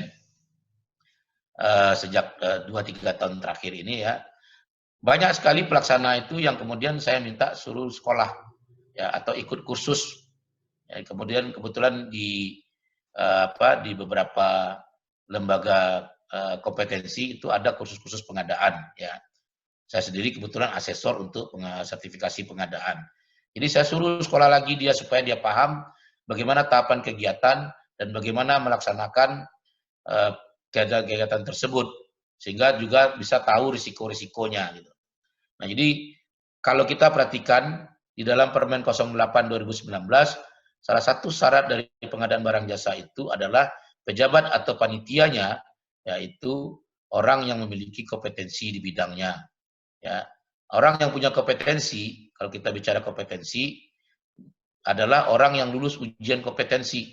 sejak 2-3 tahun terakhir ini ya. Banyak sekali pelaksana itu yang kemudian saya minta suruh sekolah ya atau ikut kursus. Ya, kemudian kebetulan di beberapa lembaga kompetensi itu ada kursus-kursus pengadaan ya. Saya sendiri kebetulan asesor untuk sertifikasi pengadaan. Jadi saya suruh sekolah lagi dia supaya dia paham bagaimana tahapan kegiatan dan bagaimana melaksanakan kegiatan tersebut, sehingga juga bisa tahu risiko-risikonya gitu. Nah, jadi kalau kita perhatikan di dalam Permen 08 2019, salah satu syarat dari pengadaan barang jasa itu adalah pejabat atau panitianya, yaitu orang yang memiliki kompetensi di bidangnya. Ya, orang yang punya kompetensi, kalau kita bicara kompetensi, adalah orang yang lulus ujian kompetensi.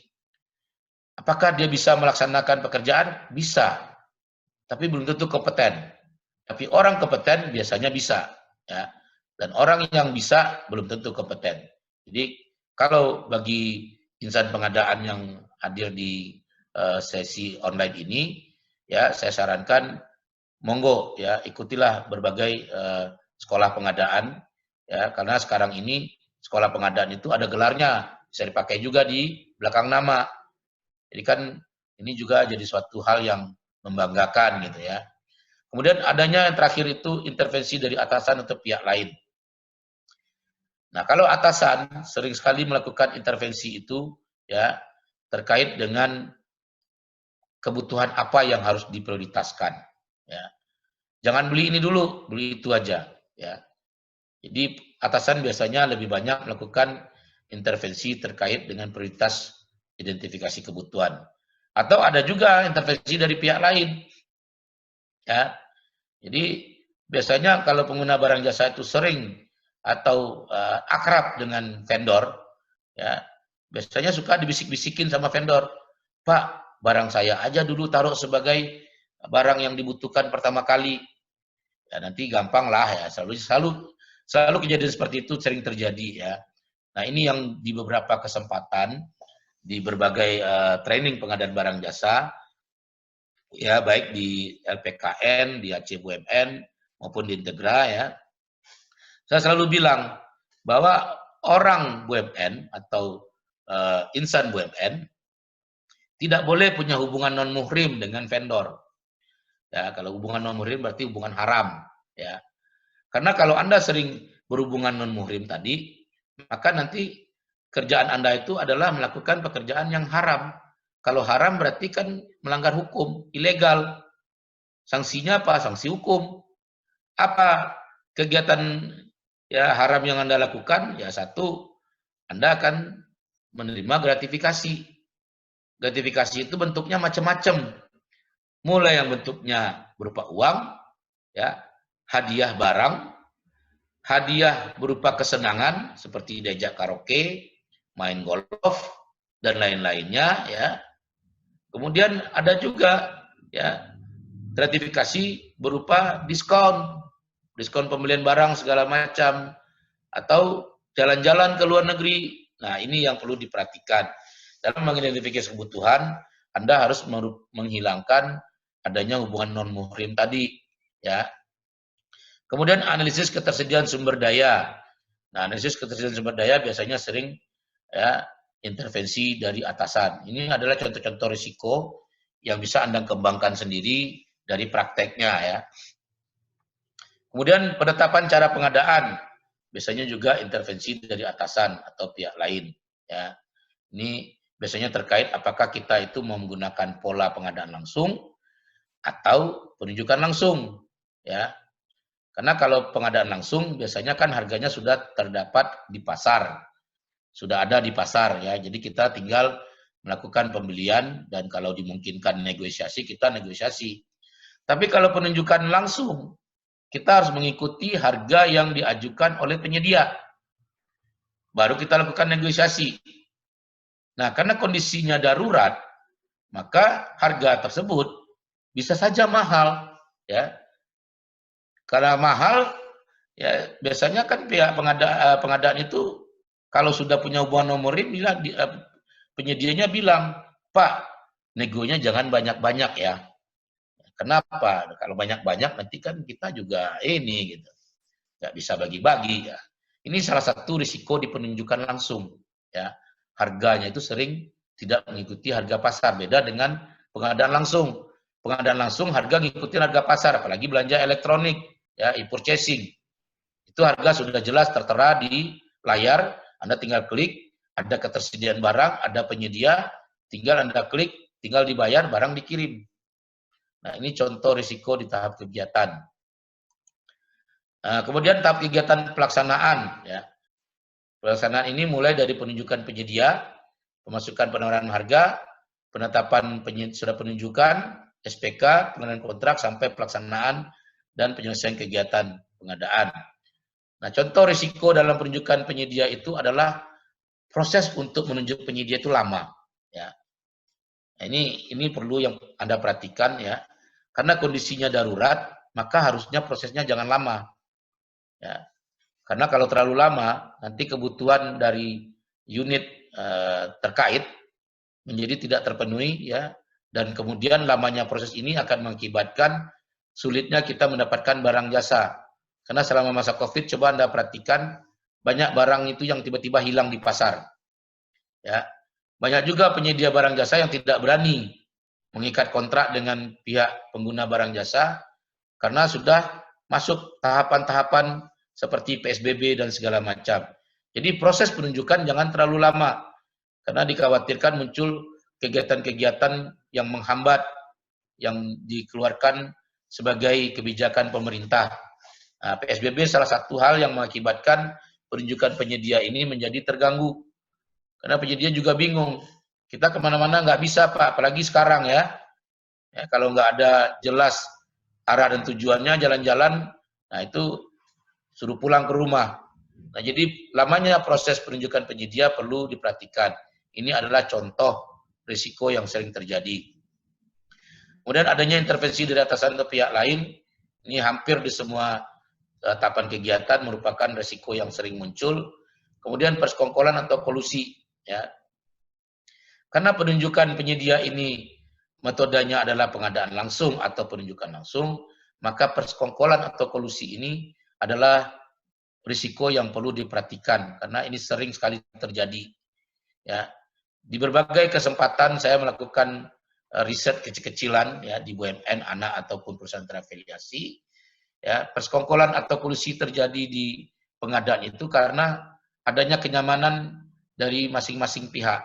Apakah dia bisa melaksanakan pekerjaan? Bisa, tapi belum tentu kompeten. Tapi orang kompeten biasanya bisa, ya. Dan orang yang bisa belum tentu kompeten. Jadi kalau bagi insan pengadaan yang hadir di sesi online ini, ya saya sarankan monggo ya ikutilah berbagai sekolah pengadaan, ya, karena sekarang ini sekolah pengadaan itu ada gelarnya, bisa dipakai juga di belakang nama. Jadi kan ini juga jadi suatu hal yang membanggakan gitu ya. Kemudian adanya yang terakhir itu intervensi dari atasan atau pihak lain. Nah, kalau atasan sering sekali melakukan intervensi itu ya terkait dengan kebutuhan apa yang harus diprioritaskan, ya. Jangan beli ini dulu, beli itu aja, ya. Jadi atasan biasanya lebih banyak melakukan intervensi terkait dengan prioritas identifikasi kebutuhan. Atau ada juga intervensi dari pihak lain, ya. Jadi biasanya kalau pengguna barang jasa itu sering atau akrab dengan vendor, ya biasanya suka dibisik-bisikin sama vendor, Pak, barang saya aja dulu taruh sebagai barang yang dibutuhkan pertama kali, ya nanti gampang lah ya, selalu kejadian seperti itu sering terjadi ya. Nah ini yang di beberapa kesempatan di berbagai training pengadaan barang jasa, ya baik di LPKN, di ACBUMN maupun di Integra ya. Saya selalu bilang bahwa orang BUMN atau insan BUMN tidak boleh punya hubungan non muhrim dengan vendor. Ya, kalau hubungan non muhrim berarti hubungan haram, ya. Karena kalau Anda sering berhubungan non muhrim tadi, maka nanti kerjaan Anda itu adalah melakukan pekerjaan yang haram. Kalau haram berarti kan melanggar hukum, ilegal. Sanksinya apa? Sanksi hukum. Apa kegiatan ya haram yang Anda lakukan? Ya satu, Anda akan menerima gratifikasi. Gratifikasi itu bentuknya macam-macam. Mulai yang bentuknya berupa uang, ya, hadiah barang, hadiah berupa kesenangan seperti diajak karaoke, main golf dan lain-lainnya, ya. Kemudian ada juga ya gratifikasi berupa diskon pembelian barang segala macam, atau jalan-jalan ke luar negeri. Nah, ini yang perlu diperhatikan. Dalam mengidentifikasi kebutuhan, Anda harus menghilangkan adanya hubungan non-muhrim tadi, ya. Kemudian analisis ketersediaan sumber daya. Nah, analisis ketersediaan sumber daya biasanya sering ya intervensi dari atasan. Ini adalah contoh-contoh risiko yang bisa Anda kembangkan sendiri dari prakteknya ya. Kemudian penetapan cara pengadaan, biasanya juga intervensi dari atasan atau pihak lain. Ya, ini biasanya terkait apakah kita itu menggunakan pola pengadaan langsung atau penunjukan langsung. Ya, karena kalau pengadaan langsung biasanya kan harganya sudah terdapat di pasar, sudah ada di pasar ya. Jadi kita tinggal melakukan pembelian dan kalau dimungkinkan negosiasi kita negosiasi. Tapi kalau penunjukan langsung, kita harus mengikuti harga yang diajukan oleh penyedia. Baru kita lakukan negosiasi. Nah, karena kondisinya darurat, maka harga tersebut bisa saja mahal. Ya. Karena mahal, ya biasanya kan pihak pengadaan itu kalau sudah punya hubungan nomorin, penyedianya bilang, Pak, negonya jangan banyak-banyak ya. Kenapa? Kalau banyak-banyak nanti kan kita juga ini gitu, nggak bisa bagi-bagi ya. Ini salah satu risiko di penunjukan langsung ya. Harganya itu sering tidak mengikuti harga pasar, beda dengan pengadaan langsung. Pengadaan langsung harga ngikutin harga pasar, apalagi belanja elektronik ya, e-purchasing. Itu harga sudah jelas tertera di layar, Anda tinggal klik, Ada ketersediaan barang, ada penyedia, tinggal Anda klik, tinggal dibayar, barang dikirim. Nah, ini contoh risiko di tahap kegiatan. Kemudian tahap kegiatan pelaksanaan. Ya. Pelaksanaan ini mulai dari penunjukan penyedia, pemasukan penawaran harga, penetapan surat penunjukan, SPK, pengenalan kontrak, sampai pelaksanaan dan penyelesaian kegiatan pengadaan. Nah, contoh risiko dalam penunjukan penyedia itu adalah proses untuk menunjuk penyedia itu lama. Ya. Nah, ini perlu yang Anda perhatikan ya. Karena kondisinya darurat, maka harusnya prosesnya jangan lama. Ya. Karena kalau terlalu lama, nanti kebutuhan dari unit terkait menjadi tidak terpenuhi ya, dan kemudian lamanya proses ini akan mengakibatkan sulitnya kita mendapatkan barang jasa. Karena selama masa Covid, coba Anda perhatikan banyak barang itu yang tiba-tiba hilang di pasar. Ya. Banyak juga penyedia barang jasa yang tidak berani mengikat kontrak dengan pihak pengguna barang jasa karena sudah masuk tahapan-tahapan seperti PSBB dan segala macam. Jadi proses penunjukan jangan terlalu lama karena dikhawatirkan muncul kegiatan-kegiatan yang menghambat yang dikeluarkan sebagai kebijakan pemerintah. Nah, PSBB salah satu hal yang mengakibatkan penunjukan penyedia ini menjadi terganggu. Karena penyedia juga bingung. Kita kemana-mana nggak bisa, Pak. Apalagi sekarang ya. Kalau nggak ada jelas arah dan tujuannya, jalan-jalan, nah itu suruh pulang ke rumah. Nah, jadi lamanya proses penunjukan penyedia perlu diperhatikan. Ini adalah contoh risiko yang sering terjadi. Kemudian adanya intervensi dari atasan ke pihak lain, ini hampir di semua tahapan kegiatan merupakan risiko yang sering muncul. Kemudian persekongkolan atau kolusi. Ya. Karena penunjukan penyedia ini metodenya adalah pengadaan langsung atau penunjukan langsung, maka persekongkolan atau kolusi ini adalah risiko yang perlu diperhatikan karena ini sering sekali terjadi. Ya. Di berbagai kesempatan saya melakukan riset kecil-kecilan ya di BUMN, anak ataupun perusahaan terafiliasi. Ya, persekongkolan atau kolusi terjadi di pengadaan itu karena adanya kenyamanan dari masing-masing pihak.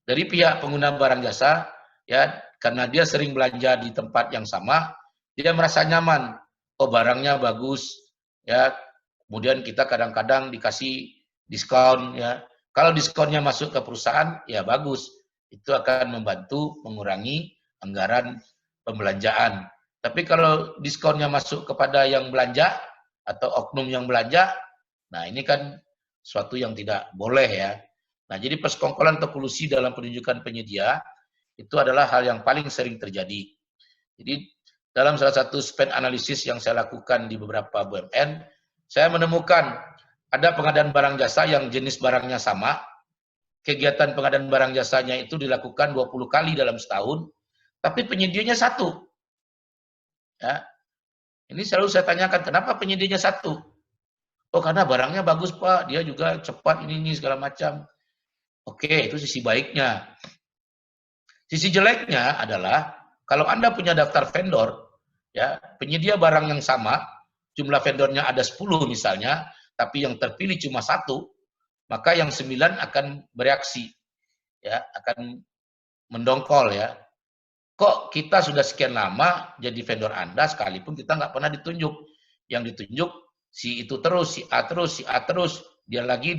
Dari pihak pengguna barang jasa, ya karena dia sering belanja di tempat yang sama, dia merasa nyaman. Oh, barangnya bagus, ya. Kemudian kita kadang-kadang dikasih diskon, ya. Kalau diskonnya masuk ke perusahaan, ya bagus. Itu akan membantu mengurangi anggaran pembelanjaan. Tapi kalau diskonnya masuk kepada yang belanja atau oknum yang belanja, nah ini kan suatu yang tidak boleh ya. Nah, jadi persekongkolan atau kolusi dalam penunjukan penyedia itu adalah hal yang paling sering terjadi. Jadi dalam salah satu spend analisis yang saya lakukan di beberapa BUMN, saya menemukan ada pengadaan barang jasa yang jenis barangnya sama, kegiatan pengadaan barang jasanya itu dilakukan 20 kali dalam setahun, tapi penyedianya satu. Ya. Ini selalu saya tanyakan, kenapa penyedianya satu? Oh, karena barangnya bagus, Pak, dia juga cepat, ini segala macam. Oke, itu sisi baiknya. Sisi jeleknya adalah kalau Anda punya daftar vendor, ya, penyedia barang yang sama, jumlah vendornya ada 10 misalnya, tapi yang terpilih cuma 1, maka yang 9 akan bereaksi, ya, akan mendongkol ya. Kok kita sudah sekian lama jadi vendor Anda sekalipun kita nggak pernah ditunjuk. Yang ditunjuk si itu terus, si A terus, si A terus, dia lagi,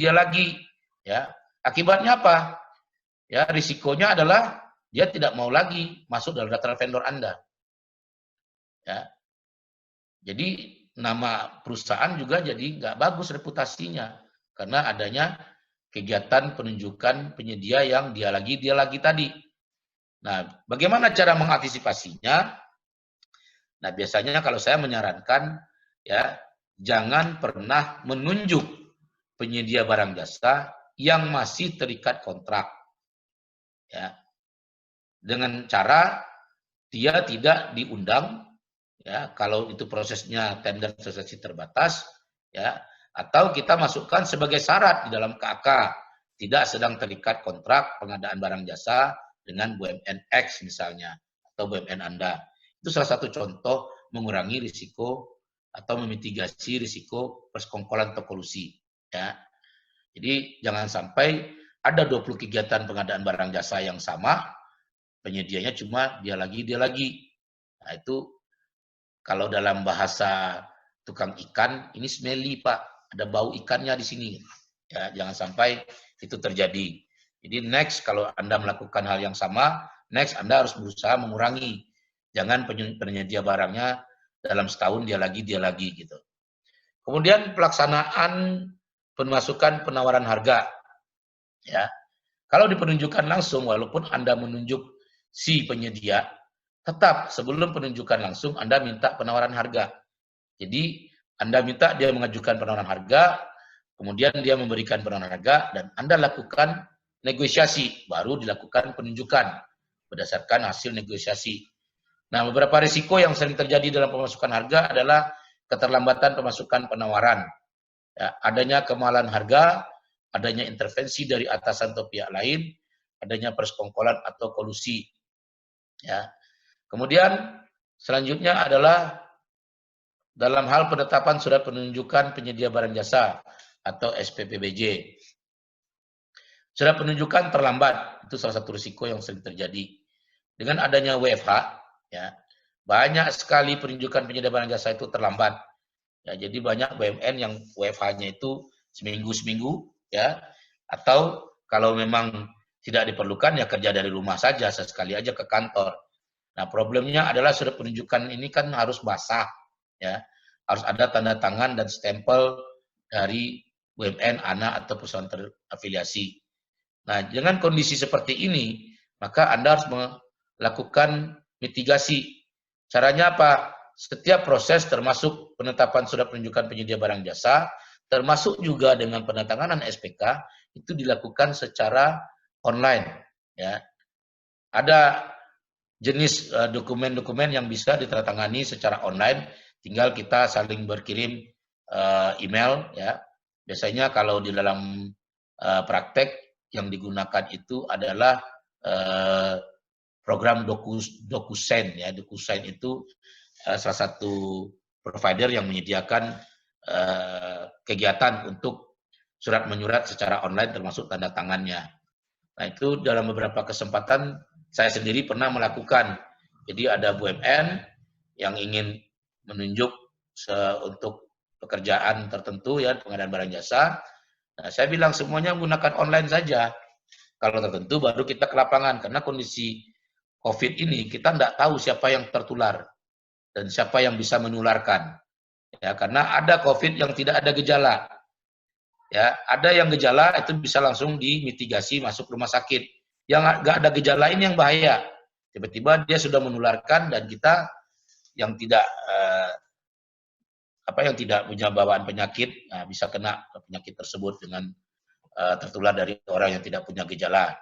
ya. Akibatnya apa? Ya, risikonya adalah dia tidak mau lagi masuk dalam daftar vendor Anda. Ya. Jadi nama perusahaan juga jadi nggak bagus reputasinya karena adanya kegiatan penunjukan penyedia yang dia lagi tadi. Nah, bagaimana cara mengantisipasinya? Nah, biasanya kalau saya menyarankan ya jangan pernah menunjuk penyedia barang jasa yang masih terikat kontrak. Ya. Dengan cara dia tidak diundang ya kalau itu prosesnya tender seleksi terbatas ya atau kita masukkan sebagai syarat di dalam KK tidak sedang terikat kontrak pengadaan barang jasa dengan BUMN X misalnya atau BUMN Anda. Itu salah satu contoh mengurangi risiko atau memitigasi risiko persekongkolan atau kolusi ya. Jadi jangan sampai ada 20 kegiatan pengadaan barang jasa yang sama, penyedianya cuma dia lagi. Nah, itu kalau dalam bahasa tukang ikan, ini smelly Pak, ada bau ikannya di sini. Ya, jangan sampai itu terjadi. Jadi next kalau Anda melakukan hal yang sama, next Anda harus berusaha mengurangi. Jangan penyedia barangnya dalam setahun dia lagi gitu. Kemudian pelaksanaan pemasukan penawaran harga. Ya, kalau di penunjukan langsung, walaupun Anda menunjuk si penyedia, tetap sebelum penunjukan langsung Anda minta penawaran harga. Jadi Anda minta dia mengajukan penawaran harga, kemudian dia memberikan penawaran harga, dan Anda lakukan negosiasi, baru dilakukan penunjukan berdasarkan hasil negosiasi. Nah, beberapa risiko yang sering terjadi dalam pemasukan harga adalah keterlambatan pemasukan penawaran, ya, adanya kemahalan harga, adanya intervensi dari atasan atau pihak lain, adanya persekongkolan atau kolusi. Ya. Kemudian selanjutnya adalah dalam hal penetapan surat penunjukan penyedia barang jasa atau SPPBJ. Surat penunjukan terlambat, itu salah satu risiko yang sering terjadi. Dengan adanya WFH, ya, banyak sekali penunjukan penyedia barang jasa itu terlambat. Ya, jadi banyak BUMN yang WFH-nya itu seminggu, ya, atau kalau memang tidak diperlukan ya kerja dari rumah saja, sesekali aja ke kantor. Nah, problemnya adalah surat penunjukan ini kan harus basah, ya, harus ada tanda tangan dan stempel dari BUMN, anak atau perusahaan terafiliasi. Nah, dengan kondisi seperti ini, maka Anda harus melakukan mitigasi. Caranya apa? Setiap proses termasuk penetapan surat penunjukan penyedia barang jasa, termasuk juga dengan penandatanganan SPK, itu dilakukan secara online. Ya. Ada jenis dokumen-dokumen yang bisa ditandatangani secara online, tinggal kita saling berkirim email. Ya. Biasanya kalau di dalam praktek yang digunakan itu adalah program DocuSign. Ya. DocuSign itu salah satu provider yang menyediakan kegiatan untuk surat menyurat secara online termasuk tanda tangannya. Nah, itu dalam beberapa kesempatan saya sendiri pernah melakukan. Jadi ada BUMN yang ingin menunjuk untuk pekerjaan tertentu, ya, pengadaan barang jasa. Nah, saya bilang semuanya menggunakan online saja. Kalau tertentu baru kita ke lapangan, karena kondisi COVID ini kita tidak tahu siapa yang tertular dan siapa yang bisa menularkan. Ya, karena ada COVID yang tidak ada gejala. Ya, ada yang gejala itu bisa langsung dimitigasi masuk rumah sakit. Yang nggak ada gejala ini yang bahaya. Tiba-tiba dia sudah menularkan dan kita yang tidak yang tidak punya bawaan penyakit bisa kena penyakit tersebut dengan tertular dari orang yang tidak punya gejala.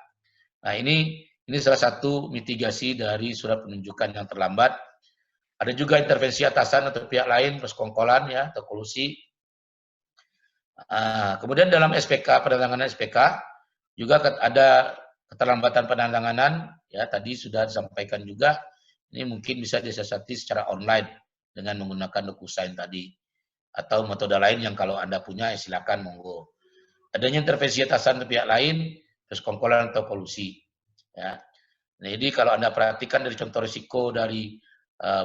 Nah, ini salah satu mitigasi dari surat penunjukan yang terlambat. Ada juga intervensi atasan atau pihak lain, persekongkolan, ya, atau kolusi. Kemudian dalam SPK, penandatanganan SPK, juga ada keterlambatan penandatanganan, ya, tadi sudah disampaikan juga, ini mungkin bisa disiasati secara online dengan menggunakan DocuSign tadi. Atau metode lain yang kalau Anda punya, ya silakan, monggo. Adanya intervensi atasan atau pihak lain, persekongkolan atau kolusi. Ya. Nah, jadi kalau Anda perhatikan dari contoh risiko dari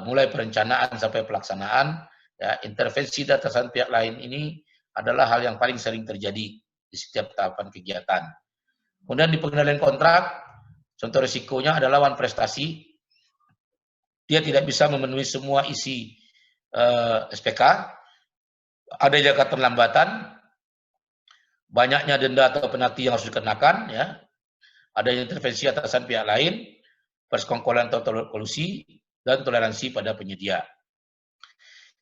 mulai perencanaan sampai pelaksanaan, ya, intervensi atasan pihak lain ini adalah hal yang paling sering terjadi di setiap tahapan kegiatan. Kemudian di pengendalian kontrak, contoh risikonya adalah wan prestasi. Dia tidak bisa memenuhi semua isi SPK, adanya keterlambatan, banyaknya denda atau penalti yang harus dikenakan, ya, adanya intervensi atasan pihak lain, persekongkolan atau kolusi, dan toleransi pada penyedia.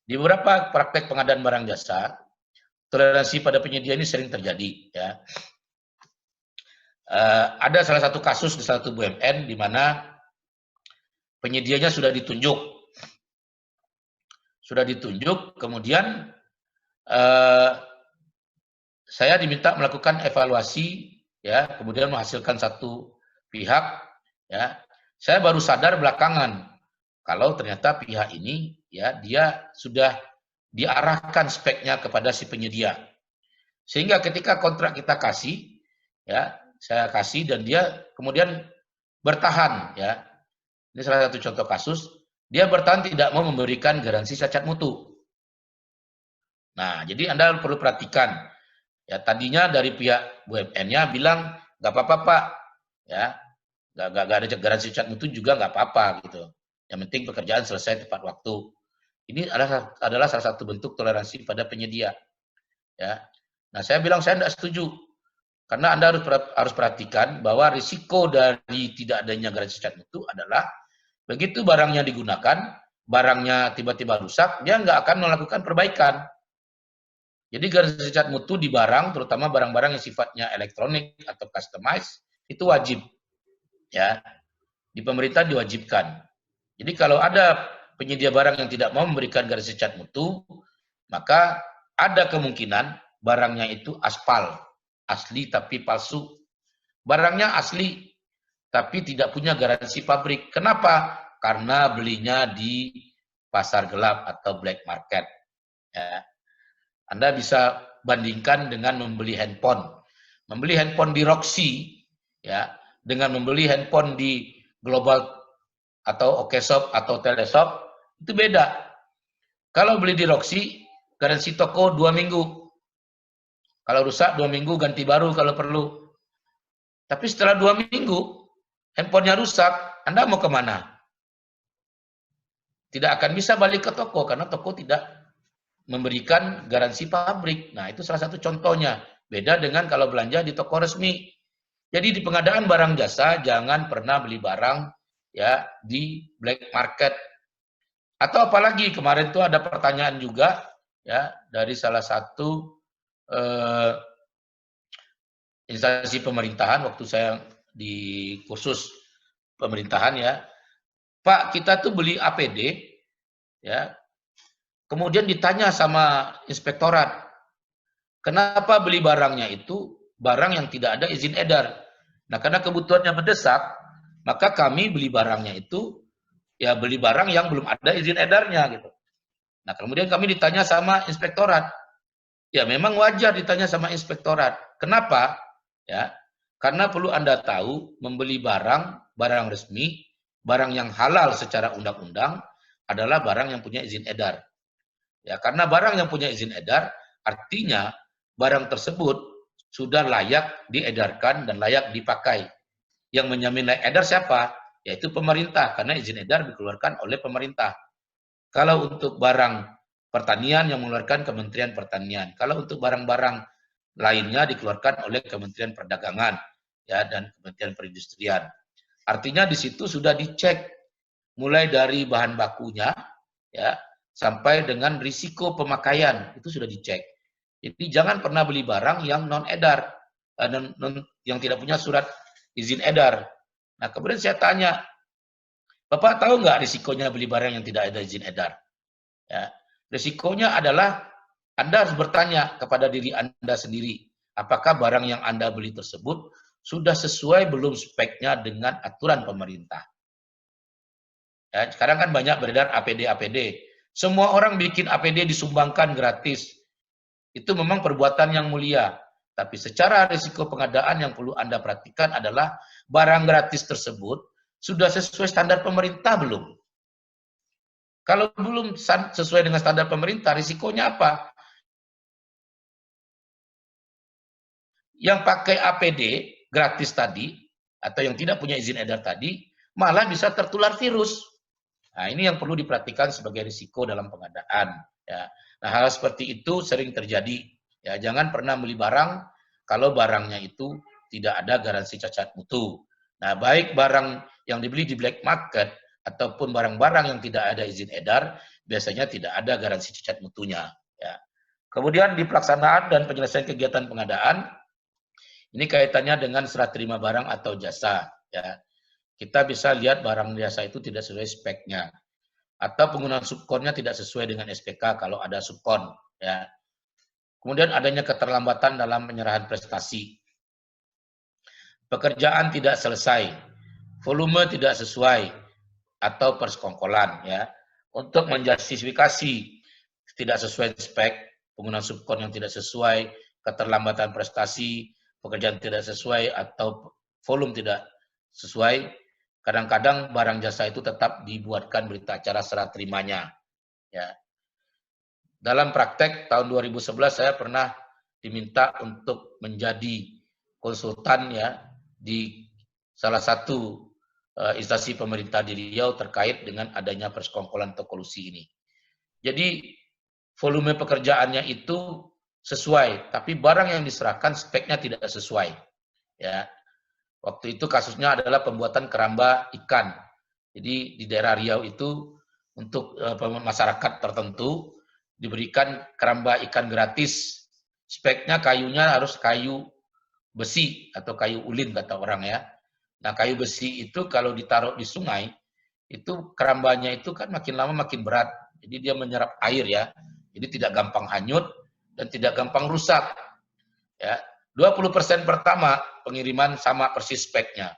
Di beberapa praktek pengadaan barang jasa, toleransi pada penyedia ini sering terjadi. Ya. Ada salah satu kasus di salah satu BUMN di mana penyedianya sudah ditunjuk, kemudian saya diminta melakukan evaluasi, ya, kemudian menghasilkan satu pihak, ya. Saya baru sadar belakangan kalau ternyata pihak ini, ya, dia sudah diarahkan speknya kepada si penyedia. Sehingga ketika kontrak kita kasih, ya, saya kasih dan dia kemudian bertahan ya. Ini salah satu contoh kasus, dia bertahan tidak mau memberikan garansi cacat mutu. Nah, jadi Anda perlu perhatikan ya, tadinya dari pihak BUMN-nya bilang nggak apa-apa Pak, ya nggak ada garansi cacat mutu juga nggak apa-apa gitu. Yang penting pekerjaan selesai tepat waktu. Ini adalah salah satu bentuk toleransi pada penyedia. Ya, nah saya bilang saya tidak setuju. Karena Anda harus perhatikan bahwa risiko dari tidak adanya garansi cacat mutu adalah begitu barangnya digunakan, barangnya tiba-tiba rusak, dia nggak akan melakukan perbaikan. Jadi garansi cacat mutu di barang, terutama barang-barang yang sifatnya elektronik atau customized, itu wajib. Ya, di pemerintah diwajibkan. Jadi kalau ada penyedia barang yang tidak mau memberikan garansi cacat mutu, maka ada kemungkinan barangnya itu aspal. Asli tapi palsu. Barangnya asli tapi tidak punya garansi pabrik. Kenapa? Karena belinya di pasar gelap atau black market. Ya. Anda bisa bandingkan dengan membeli handphone. Membeli handphone di Roxy ya, dengan membeli handphone di Global atau Okeshop atau Teleshop itu beda. Kalau beli di Roxy, garansi toko 2 minggu. Kalau rusak 2 minggu ganti baru kalau perlu. Tapi setelah 2 minggu, handphonenya rusak, Anda mau kemana? Tidak akan bisa balik ke toko karena toko tidak memberikan garansi pabrik. Nah, itu salah satu contohnya. Beda dengan kalau belanja di toko resmi. Jadi di pengadaan barang jasa jangan pernah beli barang ya di black market. Atau apalagi kemarin itu ada pertanyaan juga ya dari salah satu instansi pemerintahan waktu saya di kursus pemerintahan ya, Pak kita tuh beli APD ya, kemudian ditanya sama inspektorat, kenapa beli barangnya itu barang yang tidak ada izin edar? Nah karena kebutuhannya mendesak, maka kami beli barangnya itu ya beli barang yang belum ada izin edarnya gitu. Nah kemudian kami ditanya sama inspektorat, ya memang wajar ditanya sama inspektorat. Kenapa? Ya, karena perlu Anda tahu membeli barang resmi, barang yang halal secara undang-undang adalah barang yang punya izin edar. Ya, karena barang yang punya izin edar artinya barang tersebut sudah layak diedarkan dan layak dipakai. Yang menjamin layak edar siapa? Yaitu pemerintah, karena izin edar dikeluarkan oleh pemerintah. Kalau untuk barang pertanian yang mengeluarkan Kementerian Pertanian. Kalau untuk barang-barang lainnya dikeluarkan oleh Kementerian Perdagangan ya dan Kementerian Perindustrian. Artinya di situ sudah dicek mulai dari bahan bakunya ya sampai dengan risiko pemakaian itu sudah dicek. Jadi jangan pernah beli barang yang non edar yang tidak punya surat izin edar. Nah, kemudian saya tanya, Bapak tahu nggak risikonya beli barang yang tidak ada izin edar? Ya, risikonya adalah Anda harus bertanya kepada diri Anda sendiri, apakah barang yang Anda beli tersebut sudah sesuai belum speknya dengan aturan pemerintah. Ya, sekarang kan banyak beredar APD. Semua orang bikin APD disumbangkan gratis. Itu memang perbuatan yang mulia. Tapi secara risiko pengadaan yang perlu Anda perhatikan adalah barang gratis tersebut sudah sesuai standar pemerintah belum? Kalau belum sesuai dengan standar pemerintah, risikonya apa? Yang pakai APD gratis tadi, atau yang tidak punya izin edar tadi, malah bisa tertular virus. Nah, ini yang perlu diperhatikan sebagai risiko dalam pengadaan. Ya. Nah, hal seperti itu sering terjadi. Ya, jangan pernah beli barang kalau barangnya itu tidak ada garansi cacat mutu. Nah, baik barang yang dibeli di black market ataupun barang-barang yang tidak ada izin edar, biasanya tidak ada garansi cacat mutunya. Ya. Kemudian di pelaksanaan dan penyelesaian kegiatan pengadaan, ini kaitannya dengan serah terima barang atau jasa. Ya. Kita bisa lihat barang jasa itu tidak sesuai speknya. Atau penggunaan subkonnya tidak sesuai dengan SPK kalau ada subkon. Ya. Kemudian adanya keterlambatan dalam penyerahan prestasi. Pekerjaan tidak selesai. Volume tidak sesuai. Atau persekongkolan. Ya. Untuk menjustifikasi tidak sesuai spek, penggunaan subkon yang tidak sesuai, keterlambatan prestasi, pekerjaan tidak sesuai atau volume tidak sesuai, kadang-kadang barang jasa itu tetap dibuatkan berita acara serah terimanya. Ya. Dalam praktek tahun 2011 saya pernah diminta untuk menjadi konsultan ya di salah satu instansi pemerintah di Riau terkait dengan adanya persekongkolan atau kolusi ini. Jadi volume pekerjaannya itu sesuai, tapi barang yang diserahkan speknya tidak sesuai. Ya, waktu itu kasusnya adalah pembuatan keramba ikan. Jadi di daerah Riau itu untuk masyarakat tertentu diberikan keramba ikan gratis. Speknya kayunya harus kayu besi atau kayu ulin kata orang ya. Nah kayu besi itu kalau ditaruh di sungai, itu kerambanya itu kan makin lama makin berat. Jadi dia menyerap air ya. Jadi tidak gampang hanyut dan tidak gampang rusak. Ya. 20% pertama pengiriman sama persis speknya.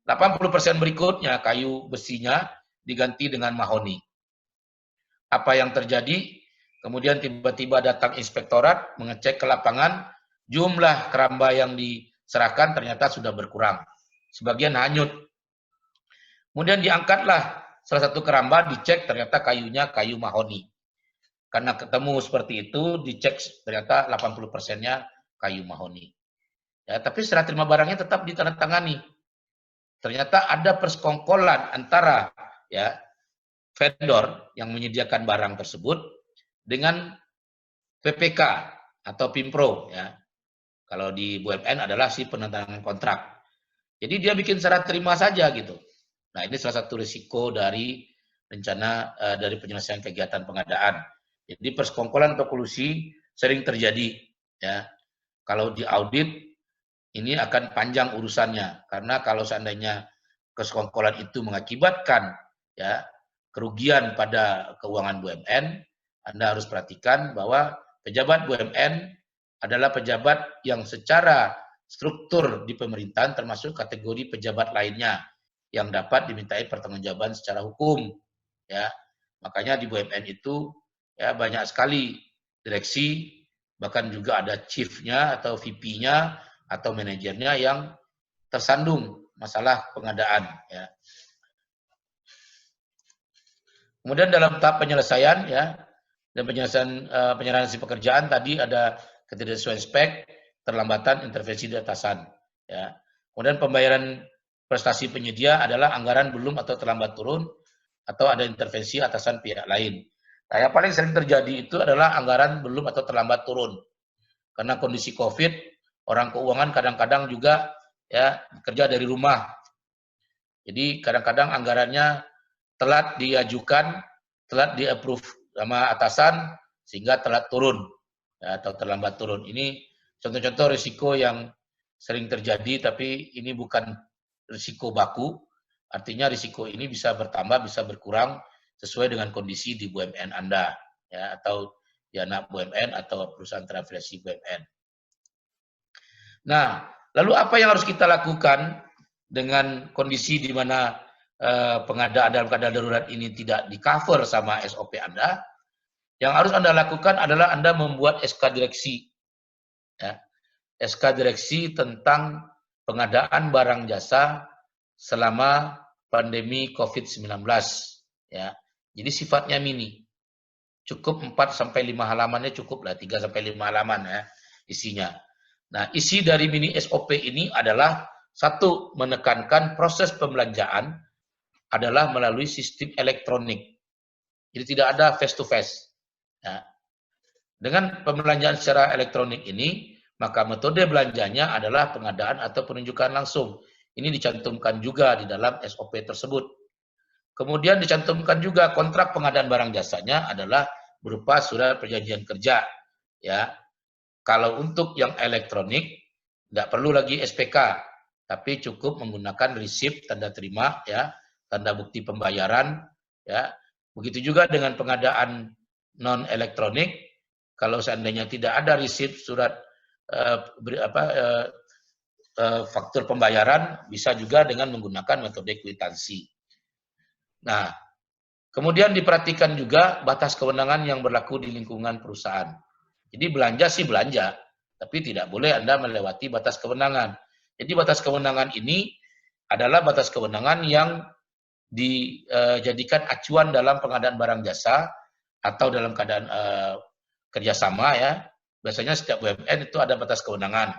80% berikutnya kayu besinya diganti dengan mahoni. Apa yang terjadi? Kemudian tiba-tiba datang inspektorat mengecek ke lapangan, jumlah keramba yang diserahkan ternyata sudah berkurang. Sebagian hanyut. Kemudian diangkatlah salah satu keramba, dicek ternyata kayunya kayu mahoni. Karena ketemu seperti itu, dicek ternyata 80%-nya kayu mahoni. Ya, tapi serah terima barangnya tetap ditandatangani. Ternyata ada persekongkolan antara ya vendor yang menyediakan barang tersebut dengan PPK atau Pimpro ya. Kalau di BUMN adalah si penandatanganan kontrak. Jadi dia bikin serah terima saja gitu. Nah, ini salah satu risiko dari rencana dari penyelesaian kegiatan pengadaan. Jadi persekongkolan atau kolusi sering terjadi ya. Kalau di audit ini akan panjang urusannya karena kalau seandainya persekongkolan itu mengakibatkan ya kerugian pada keuangan BUMN, Anda harus perhatikan bahwa pejabat BUMN adalah pejabat yang secara struktur di pemerintahan termasuk kategori pejabat lainnya yang dapat dimintai pertanggungjawaban secara hukum ya. Makanya di BUMN itu ya banyak sekali direksi, bahkan juga ada chief-nya atau VP-nya atau manajernya yang tersandung masalah pengadaan ya. Kemudian dalam tahap penyelesaian ya dan penyerahan hasil pekerjaan tadi ada ketidaksesuaian spek, terlambatan intervensi di atasan ya. Kemudian pembayaran prestasi penyedia adalah anggaran belum atau terlambat turun atau ada intervensi atasan pihak lain. Nah, yang paling sering terjadi itu adalah anggaran belum atau terlambat turun. Karena kondisi Covid, orang keuangan kadang-kadang juga ya kerja dari rumah. Jadi kadang-kadang anggarannya telat diajukan, telat di-approve sama atasan sehingga telat turun ya, atau terlambat turun. Ini contoh-contoh risiko yang sering terjadi, tapi ini bukan risiko baku. Artinya risiko ini bisa bertambah, bisa berkurang sesuai dengan kondisi di BUMN Anda ya, atau di anak BUMN atau perusahaan terafiliasi BUMN. Nah, lalu apa yang harus kita lakukan dengan kondisi di mana pengadaan dalam keadaan darurat ini tidak di-cover sama SOP Anda? Yang harus Anda lakukan adalah Anda membuat SK direksi. Ya. SK direksi tentang pengadaan barang jasa selama pandemi COVID-19. Ya. Jadi sifatnya mini. Cukup 4-5 halamannya cukup lah, 3-5 halaman ya isinya. Nah, isi dari mini SOP ini adalah satu, menekankan proses pembelanjaan adalah melalui sistem elektronik. Jadi tidak ada face to face. Ya. Dengan pembelanjaan secara elektronik ini, maka metode belanjanya adalah pengadaan atau penunjukan langsung. Ini dicantumkan juga di dalam SOP tersebut. Kemudian dicantumkan juga kontrak pengadaan barang jasanya adalah berupa surat perjanjian kerja. Ya, kalau untuk yang elektronik tidak perlu lagi SPK, tapi cukup menggunakan resip tanda terima, ya, tanda bukti pembayaran. Ya, begitu juga dengan pengadaan non elektronik. Kalau seandainya tidak ada resip surat faktur pembayaran, bisa juga dengan menggunakan metode kwitansi. Nah, kemudian diperhatikan juga batas kewenangan yang berlaku di lingkungan perusahaan. Jadi belanja sih belanja, tapi tidak boleh Anda melewati batas kewenangan. Jadi batas kewenangan ini adalah batas kewenangan yang dijadikan acuan dalam pengadaan barang jasa atau dalam keadaan kerjasama ya. Biasanya setiap BUMN itu ada batas kewenangan,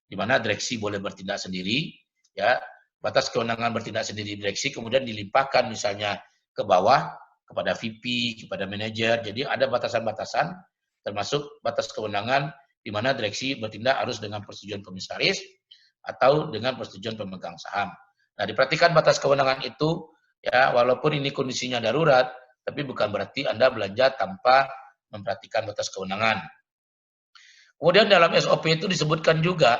di mana direksi boleh bertindak sendiri, ya. Batas kewenangan bertindak sendiri direksi kemudian dilimpahkan misalnya ke bawah kepada VP, kepada manajer. Jadi ada batasan-batasan, termasuk batas kewenangan di mana direksi bertindak harus dengan persetujuan komisaris atau dengan persetujuan pemegang saham. Nah, diperhatikan batas kewenangan itu, ya, walaupun ini kondisinya darurat, tapi bukan berarti Anda belanja tanpa memperhatikan batas kewenangan. Kemudian dalam SOP itu disebutkan juga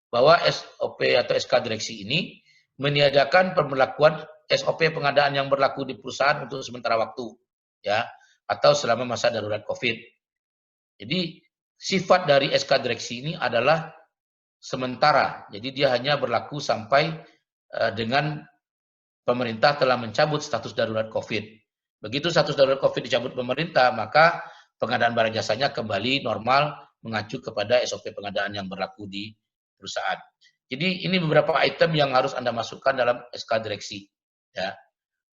bahwa SOP atau SK direksi ini meniadakan pemberlakuan SOP pengadaan yang berlaku di perusahaan untuk sementara waktu, ya, atau selama masa darurat COVID. Jadi sifat dari SK direksi ini adalah sementara, jadi dia hanya berlaku sampai dengan pemerintah telah mencabut status darurat COVID. Begitu status darurat COVID dicabut pemerintah, maka pengadaan barang jasanya kembali normal mengacu kepada SOP pengadaan yang berlaku di perusahaan. Jadi ini beberapa item yang harus Anda masukkan dalam SK direksi, ya.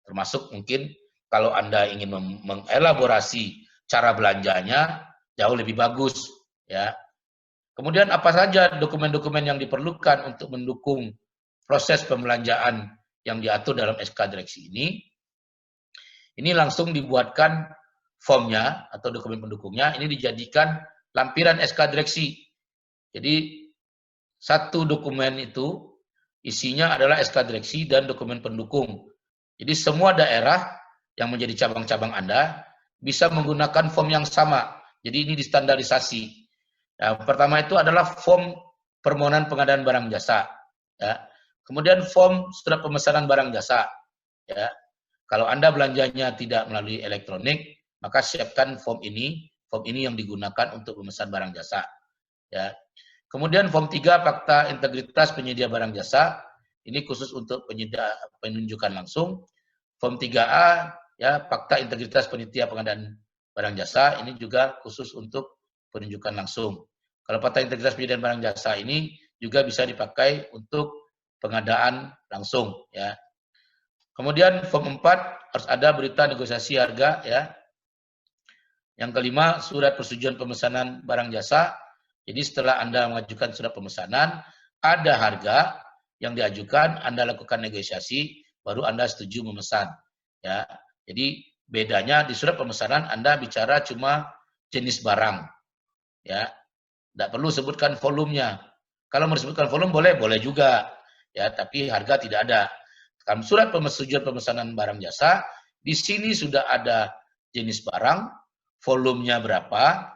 Termasuk mungkin kalau Anda ingin mengelaborasi cara belanjanya jauh lebih bagus, ya. Kemudian apa saja dokumen-dokumen yang diperlukan untuk mendukung proses pembelanjaan yang diatur dalam SK direksi ini? Ini langsung dibuatkan formnya atau dokumen pendukungnya, ini dijadikan lampiran SK direksi. Jadi satu dokumen itu isinya adalah SK direksi dan dokumen pendukung. Jadi semua daerah yang menjadi cabang-cabang Anda bisa menggunakan form yang sama. Jadi ini distandarisasi. Nah, pertama itu adalah form permohonan pengadaan barang jasa, ya. Kemudian form surat pemesanan barang jasa, ya. Kalau Anda belanjanya tidak melalui elektronik, maka siapkan form ini yang digunakan untuk pemesan barang jasa, ya. Kemudian form 3 fakta integritas penyedia barang jasa, ini khusus untuk penunjukan langsung. Form 3A, ya, fakta integritas panitia pengadaan barang jasa, ini juga khusus untuk penunjukan langsung. Kalau fakta integritas penyediaan barang jasa ini juga bisa dipakai untuk pengadaan langsung, ya. Kemudian form 4 harus ada berita negosiasi harga, ya. Yang kelima, surat persetujuan pemesanan barang jasa. Jadi setelah Anda mengajukan surat pemesanan, ada harga yang diajukan, Anda lakukan negosiasi, baru Anda setuju memesan, ya. Jadi bedanya di surat pemesanan Anda bicara cuma jenis barang, ya. Tidak perlu sebutkan volumenya. Kalau mau disebutkan volume boleh juga, ya, tapi harga tidak ada. Dalam surat persetujuan pemesanan barang jasa, di sini sudah ada jenis barang, volumenya berapa,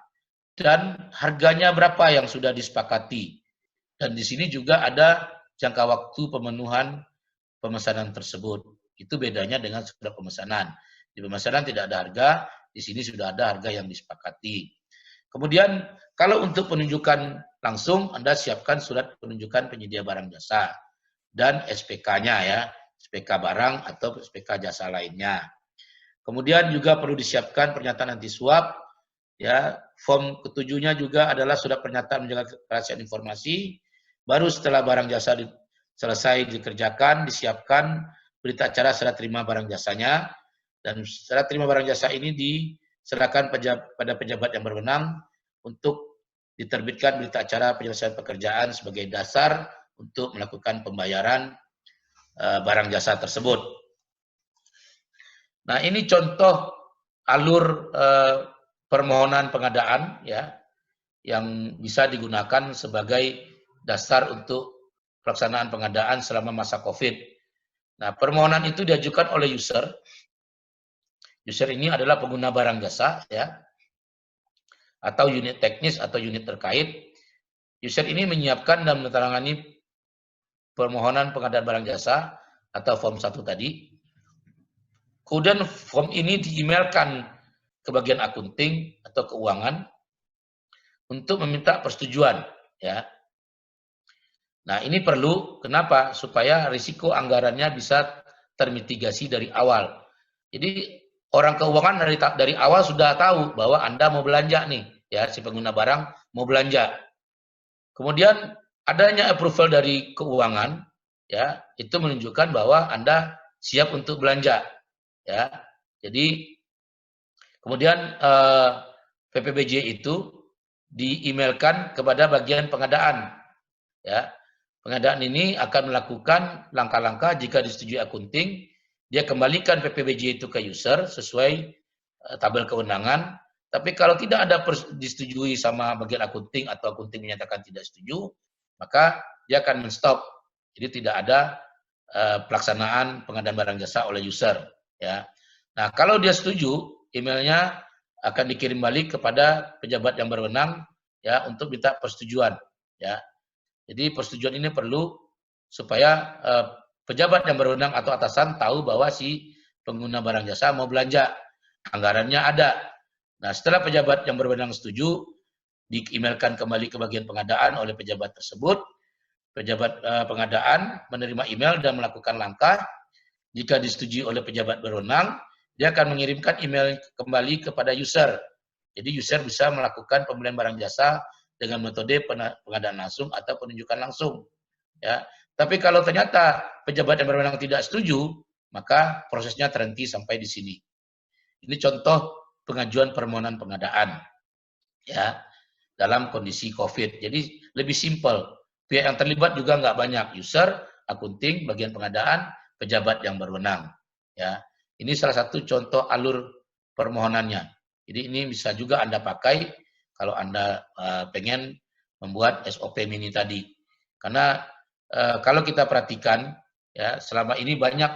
dan harganya berapa yang sudah disepakati. Dan di sini juga ada jangka waktu pemenuhan pemesanan tersebut. Itu bedanya dengan surat pemesanan. Di pemesanan tidak ada harga, di sini sudah ada harga yang disepakati. Kemudian kalau untuk penunjukan langsung, Anda siapkan surat penunjukan penyedia barang jasa dan SPK-nya, ya, SPK barang atau SPK jasa lainnya. Kemudian juga perlu disiapkan pernyataan anti suap, ya. Form ketujuhnya juga adalah surat pernyataan menjaga kerahasiaan informasi. Baru setelah barang jasa selesai dikerjakan, disiapkan berita acara serah terima barang jasanya, dan serah terima barang jasa ini diserahkan pada pejabat yang berwenang untuk diterbitkan berita acara penyelesaian pekerjaan sebagai dasar untuk melakukan pembayaran barang jasa tersebut. Nah, ini contoh alur permohonan pengadaan, ya, yang bisa digunakan sebagai dasar untuk pelaksanaan pengadaan selama masa COVID. Nah, permohonan itu diajukan oleh user. User ini adalah pengguna barang jasa, ya, atau unit teknis atau unit terkait. User ini menyiapkan dan menandatangani permohonan pengadaan barang jasa atau form 1 tadi. Kemudian form ini di-emailkan ke bagian akunting atau keuangan untuk meminta persetujuan, ya. Nah, ini perlu, kenapa? Supaya risiko anggarannya bisa termitigasi dari awal. Jadi orang keuangan dari awal sudah tahu bahwa Anda mau belanja nih, ya, si pengguna barang mau belanja. Kemudian adanya approval dari keuangan, ya, itu menunjukkan bahwa Anda siap untuk belanja, ya. Jadi kemudian PPBJ itu di-emailkan kepada bagian pengadaan, ya. Pengadaan ini akan melakukan langkah-langkah jika disetujui akunting, dia kembalikan PPBJ itu ke user sesuai tabel kewenangan. Tapi kalau tidak ada disetujui sama bagian akunting atau akunting menyatakan tidak setuju, maka dia akan men-stop. Jadi tidak ada pelaksanaan pengadaan barang jasa oleh user, ya. Nah, kalau dia setuju, emailnya akan dikirim balik kepada pejabat yang berwenang, ya, untuk minta persetujuan, ya. Jadi persetujuan ini perlu supaya pejabat yang berwenang atau atasan tahu bahwa si pengguna barang jasa mau belanja, anggarannya ada. Nah, setelah pejabat yang berwenang setuju, di-emailkan kembali ke bagian pengadaan oleh pejabat tersebut. Pejabat pengadaan menerima email dan melakukan langkah. Jika disetujui oleh pejabat berwenang, dia akan mengirimkan email kembali kepada user. Jadi user bisa melakukan pembelian barang jasa dengan metode pengadaan langsung atau penunjukan langsung, ya. Tapi kalau ternyata pejabat yang berwenang tidak setuju, maka prosesnya terhenti sampai di sini. Ini contoh pengajuan permohonan pengadaan, ya, dalam kondisi COVID. Jadi lebih simpel. Pihak yang terlibat juga nggak banyak, user, akunting, bagian pengadaan, pejabat yang berwenang, ya. Ini salah satu contoh alur permohonannya. Jadi ini bisa juga Anda pakai kalau Anda pengen membuat SOP mini tadi. Karena kalau kita perhatikan, ya, selama ini banyak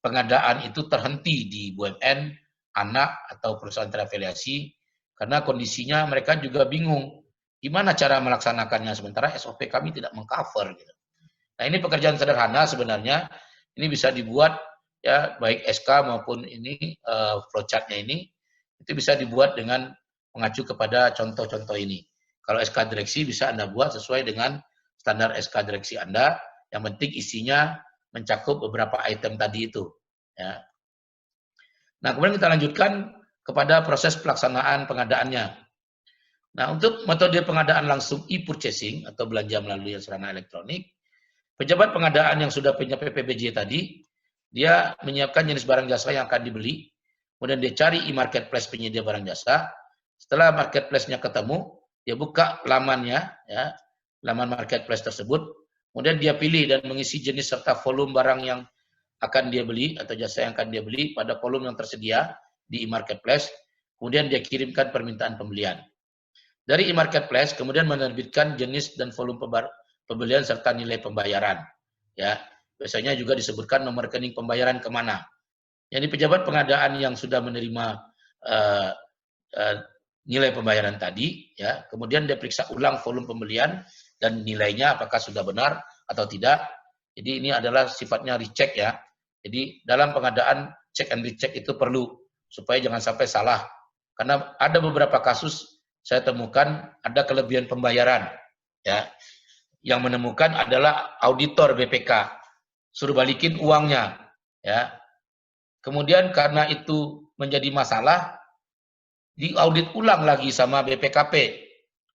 pengadaan itu terhenti di BUMN, anak atau perusahaan terafiliasi, karena kondisinya mereka juga bingung gimana cara melaksanakannya, sementara SOP kami tidak mengcover, gitu. Nah, ini pekerjaan sederhana sebenarnya, ini bisa dibuat, ya, baik SK maupun ini flowchart-nya ini, itu bisa dibuat dengan mengacu kepada contoh-contoh ini. Kalau SK direksi bisa Anda buat sesuai dengan standar SK direksi Anda, yang penting isinya mencakup beberapa item tadi itu, ya. Nah, kemudian kita lanjutkan kepada proses pelaksanaan pengadaannya. Nah, untuk metode pengadaan langsung e-purchasing atau belanja melalui sarana elektronik, pejabat pengadaan yang sudah punya PPBJ tadi, dia menyiapkan jenis barang jasa yang akan dibeli, kemudian dia cari e-marketplace penyedia barang jasa. Setelah marketplace-nya ketemu, dia buka lamannya, ya, laman marketplace tersebut, kemudian dia pilih dan mengisi jenis serta volume barang yang akan dia beli atau jasa yang akan dia beli pada volume yang tersedia di e-marketplace, kemudian dia kirimkan permintaan pembelian. Dari e-marketplace kemudian menerbitkan jenis dan volume pembelian serta nilai pembayaran, ya. Biasanya juga disebutkan nomor rekening pembayaran kemana. Jadi pejabat pengadaan yang sudah menerima nilai pembayaran tadi, ya, kemudian dia periksa ulang volume pembelian dan nilainya apakah sudah benar atau tidak. Jadi ini adalah sifatnya recheck, ya. Jadi dalam pengadaan check and recheck itu perlu supaya jangan sampai salah. Karena ada beberapa kasus saya temukan ada kelebihan pembayaran, ya. Yang menemukan adalah auditor BPK, suruh balikin uangnya, ya. Kemudian karena itu menjadi masalah, diaudit ulang lagi sama BPKP.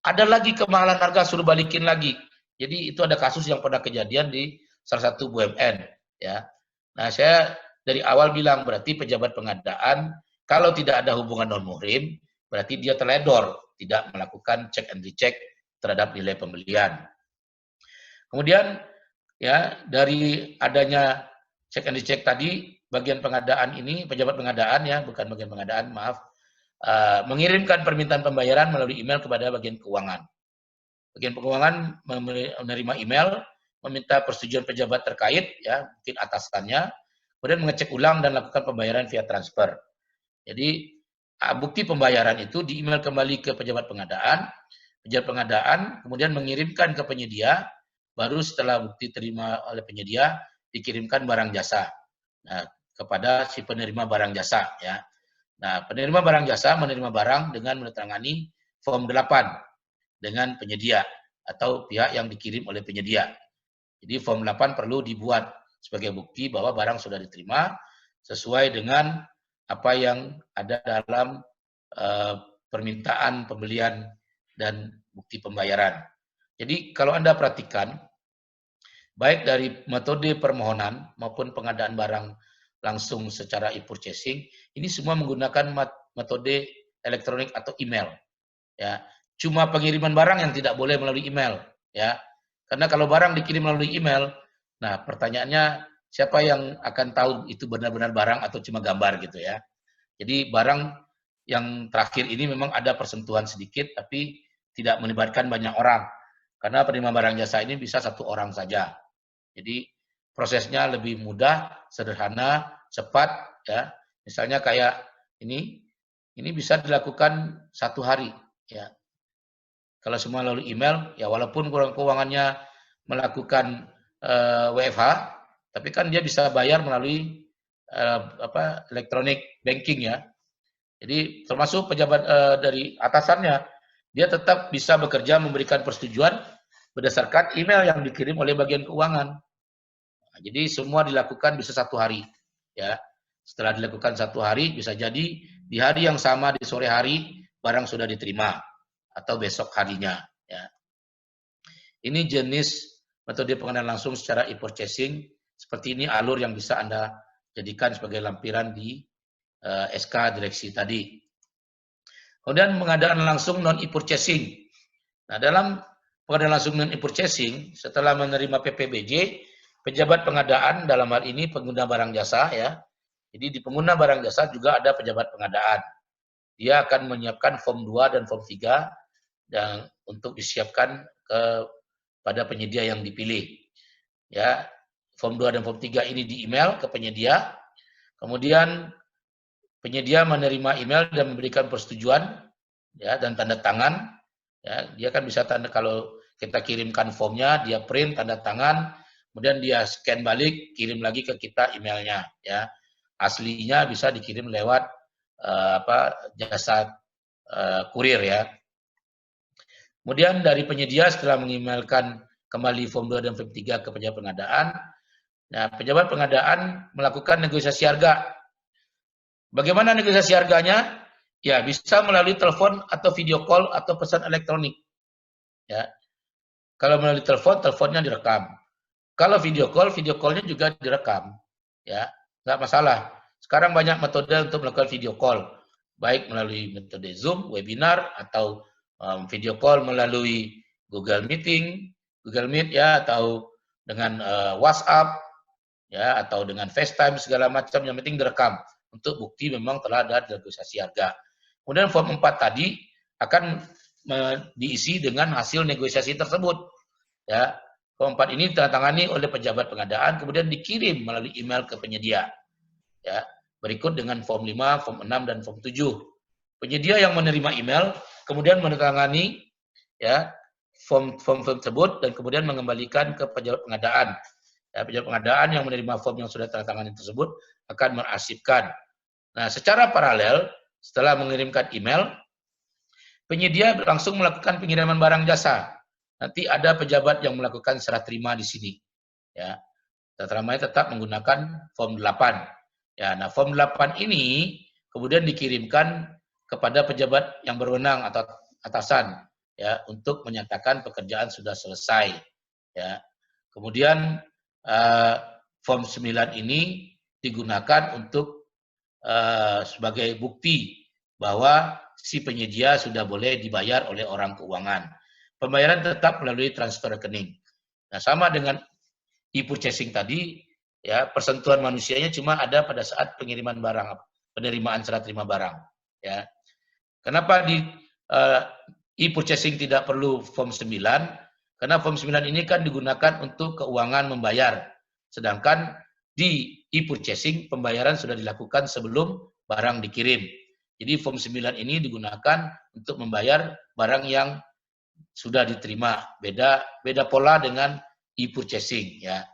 Ada lagi kemahalan harga, suruh balikin lagi. Jadi itu ada kasus yang pernah kejadian di salah satu BUMN, ya. Nah, saya dari awal bilang berarti pejabat pengadaan kalau tidak ada hubungan non-muhrim, berarti dia teledor, tidak melakukan check and recheck terhadap nilai pembelian. Kemudian, ya, dari adanya check and recheck tadi, bagian pengadaan ini, pejabat pengadaan, ya, bukan bagian pengadaan, maaf, mengirimkan permintaan pembayaran melalui email kepada bagian keuangan. Bagian keuangan menerima email, meminta persetujuan pejabat terkait, ya, mungkin atasannya, kemudian mengecek ulang dan lakukan pembayaran via transfer. Jadi bukti pembayaran itu di-email kembali ke pejabat pengadaan kemudian mengirimkan ke penyedia, baru setelah bukti terima oleh penyedia, dikirimkan barang jasa, nah, kepada si penerima barang jasa, ya. Nah, penerima barang jasa menerima barang dengan menandatangani form 8 dengan penyedia atau pihak yang dikirim oleh penyedia. Jadi form 8 perlu dibuat sebagai bukti bahwa barang sudah diterima sesuai dengan apa yang ada dalam permintaan pembelian dan bukti pembayaran. Jadi kalau Anda perhatikan, baik dari metode permohonan maupun pengadaan barang langsung secara e-purchasing, ini semua menggunakan metode elektronik atau email. Ya, cuma pengiriman barang yang tidak boleh melalui email. Ya, karena kalau barang dikirim melalui email, nah pertanyaannya siapa yang akan tahu itu benar-benar barang atau cuma gambar gitu ya. Jadi barang yang terakhir ini memang ada persentuhan sedikit, tapi tidak melibatkan banyak orang. Karena penerima barang jasa ini bisa satu orang saja. Jadi prosesnya lebih mudah, sederhana, cepat. Ya, misalnya kayak ini bisa dilakukan 1 hari. Ya, kalau semua melalui email, ya walaupun keuangannya melakukan WFH, tapi kan dia bisa bayar melalui elektronik banking ya. Jadi termasuk pejabat dari atasannya, dia tetap bisa bekerja memberikan persetujuan berdasarkan email yang dikirim oleh bagian keuangan. Nah, jadi semua dilakukan bisa 1 hari. Ya, setelah dilakukan 1 hari, bisa jadi di hari yang sama di sore hari barang sudah diterima atau besok harinya. Ya. Ini jenis metode pengadaan langsung secara e-purchasing. Seperti ini alur yang bisa Anda jadikan sebagai lampiran di SK direksi tadi. Kemudian pengadaan langsung non e-purchasing. Nah, dalam pengadaan langsung non e-purchasing, setelah menerima PPBJ, pejabat pengadaan dalam hal ini pengguna barang jasa ya. Jadi di pengguna barang jasa juga ada pejabat pengadaan. Dia akan menyiapkan form 2 dan form 3 dan untuk disiapkan kepada penyedia yang dipilih. Ya, form 2 dan form 3 ini di email ke penyedia. Kemudian penyedia menerima email dan memberikan persetujuan ya dan tanda tangan. Ya, dia kan bisa tanda kalau kita kirimkan formnya, dia print tanda tangan, kemudian dia scan balik, kirim lagi ke kita emailnya. Ya, aslinya bisa dikirim lewat jasa kurir ya. Kemudian dari penyedia setelah mengemailkan kembali form 2 dan form 3 ke pejabat pengadaan, nah pejabat pengadaan melakukan negosiasi harga. Bagaimana negosiasi harganya? Ya, bisa melalui telepon atau video call atau pesan elektronik. Ya. Kalau melalui telepon, teleponnya direkam. Kalau video call-nya juga direkam. Ya, nggak masalah. Sekarang banyak metode untuk melakukan video call, baik melalui metode Zoom, webinar, atau video call melalui Google Meet ya, atau dengan WhatsApp, ya, atau dengan FaceTime segala macam. Yang penting direkam untuk bukti memang telah ada negosiasi harga. Kemudian form 4 tadi akan diisi dengan hasil negosiasi tersebut. Ya, form 4 ini ditandatangani oleh pejabat pengadaan, kemudian dikirim melalui email ke penyedia. Ya, berikut dengan form 5, form 6, dan form 7. Penyedia yang menerima email kemudian menandatangani ya form tersebut dan kemudian mengembalikan ke pejabat pengadaan. Ya, pejabat pengadaan yang menerima form yang sudah ditandatangani tersebut akan mengarsipkan. Nah, secara paralel setelah mengirimkan email, penyedia langsung melakukan pengiriman barang jasa. Nanti ada pejabat yang melakukan serah terima di sini. Ya, serah terima tetap menggunakan form 8. Ya, nah form 8 ini kemudian dikirimkan kepada pejabat yang berwenang atau atasan ya untuk menyatakan pekerjaan sudah selesai. Ya, kemudian form 9 ini digunakan untuk sebagai bukti bahwa si penyedia sudah boleh dibayar oleh orang keuangan. Pembayaran tetap melalui transfer rekening. Nah, sama dengan e-purchasing tadi, ya persentuhan manusianya cuma ada pada saat pengiriman barang, penerimaan serah terima barang. Ya, kenapa di e-purchasing tidak perlu form 9? Karena form 9 ini kan digunakan untuk keuangan membayar. Sedangkan di e-purchasing pembayaran sudah dilakukan sebelum barang dikirim. Jadi form 9 ini digunakan untuk membayar barang yang sudah diterima. Beda pola dengan e-purchasing ya.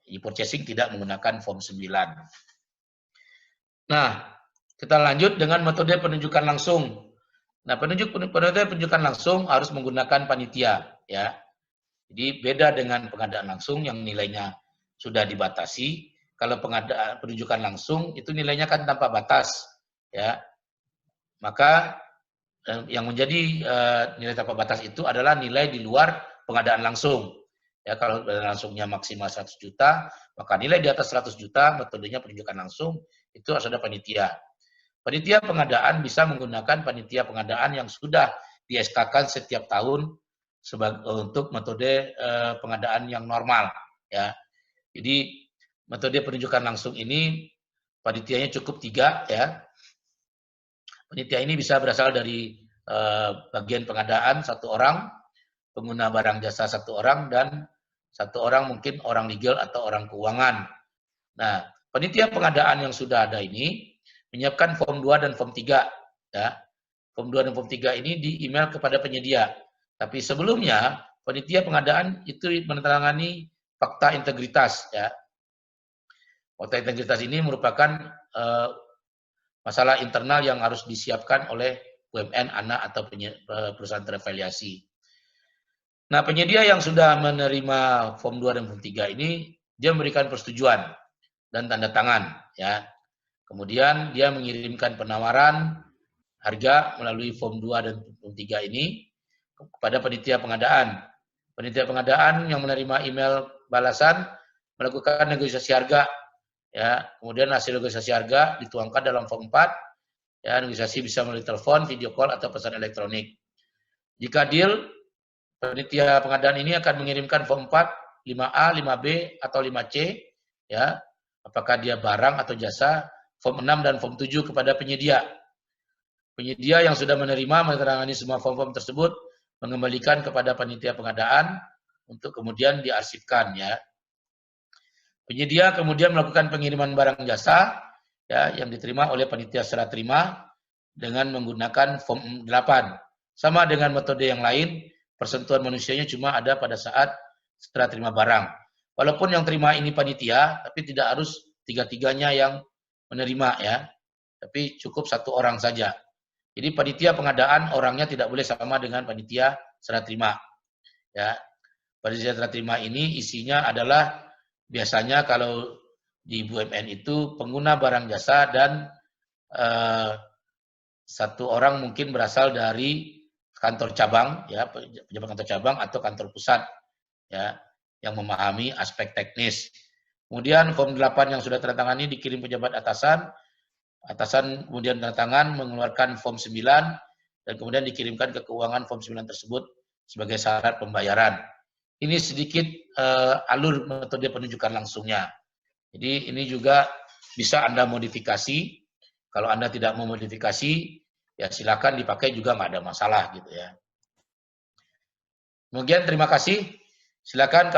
E-purchasing tidak menggunakan form 9. Nah, kita lanjut dengan metode penunjukan langsung. Nah, metode penunjukan langsung harus menggunakan panitia ya. Jadi beda dengan pengadaan langsung yang nilainya sudah dibatasi. Kalau penunjukan langsung itu nilainya kan tanpa batas ya. Maka yang menjadi nilai tanpa batas itu adalah nilai di luar pengadaan langsung. Ya, kalau pengadaan langsungnya maksimal 100 juta, maka nilai di atas 100 juta, metodenya penunjukan langsung, itu harus ada panitia. Panitia pengadaan bisa menggunakan panitia pengadaan yang sudah di SK-kan setiap tahun untuk metode pengadaan yang normal. Ya. Jadi metode penunjukan langsung ini panitianya cukup 3 ya. Panitia ini bisa berasal dari bagian pengadaan 1 orang, pengguna barang jasa 1 orang, dan 1 orang mungkin orang legal atau orang keuangan. Nah, panitia pengadaan yang sudah ada ini menyiapkan form 2 dan form 3 ya. Form 2 dan form 3 ini di email kepada penyedia. Tapi sebelumnya panitia pengadaan itu menandatangani fakta integritas ya. Fakta integritas ini merupakan masalah internal yang harus disiapkan oleh BUMN anak atau perusahaan terafiliasi. Nah, penyedia yang sudah menerima form 2 dan form 3 ini dia memberikan persetujuan dan tanda tangan ya. Kemudian dia mengirimkan penawaran harga melalui form 2 dan form 3 ini kepada panitia pengadaan. Panitia pengadaan yang menerima email balasan melakukan negosiasi harga ya. Kemudian hasil negosiasi harga dituangkan dalam form 4 ya. Negosiasi bisa melalui telepon, video call atau pesan elektronik. Jika deal, panitia pengadaan ini akan mengirimkan form 4, 5A, 5B atau 5C ya. Apakah dia barang atau jasa, form 6 dan form 7 kepada penyedia. Penyedia yang sudah menerima menandatangani semua form-form tersebut mengembalikan kepada panitia pengadaan untuk kemudian diarsipkan ya. Penyedia kemudian melakukan pengiriman barang jasa ya yang diterima oleh panitia serah terima dengan menggunakan form 8. Sama dengan metode yang lain, persentuhan manusianya cuma ada pada saat serah terima barang. Walaupun yang terima ini panitia, tapi tidak harus 3-3-nya yang menerima ya. Tapi cukup 1 orang saja. Jadi panitia pengadaan orangnya tidak boleh sama dengan panitia serah terima. Ya. Panitia serah terima ini isinya adalah biasanya kalau di BUMN itu pengguna barang jasa dan 1 orang mungkin berasal dari kantor cabang ya, pejabat kantor cabang atau kantor pusat ya yang memahami aspek teknis. Kemudian form 8 yang sudah tertangani dikirim pejabat atasan kemudian tanda tangan mengeluarkan form 9 dan kemudian dikirimkan ke keuangan form 9 tersebut sebagai syarat pembayaran. Ini sedikit alur metode penunjukan langsungnya. Jadi ini juga bisa Anda modifikasi. Kalau Anda tidak mau modifikasi, ya silakan dipakai juga nggak ada masalah gitu ya. Kemudian terima kasih. Silakan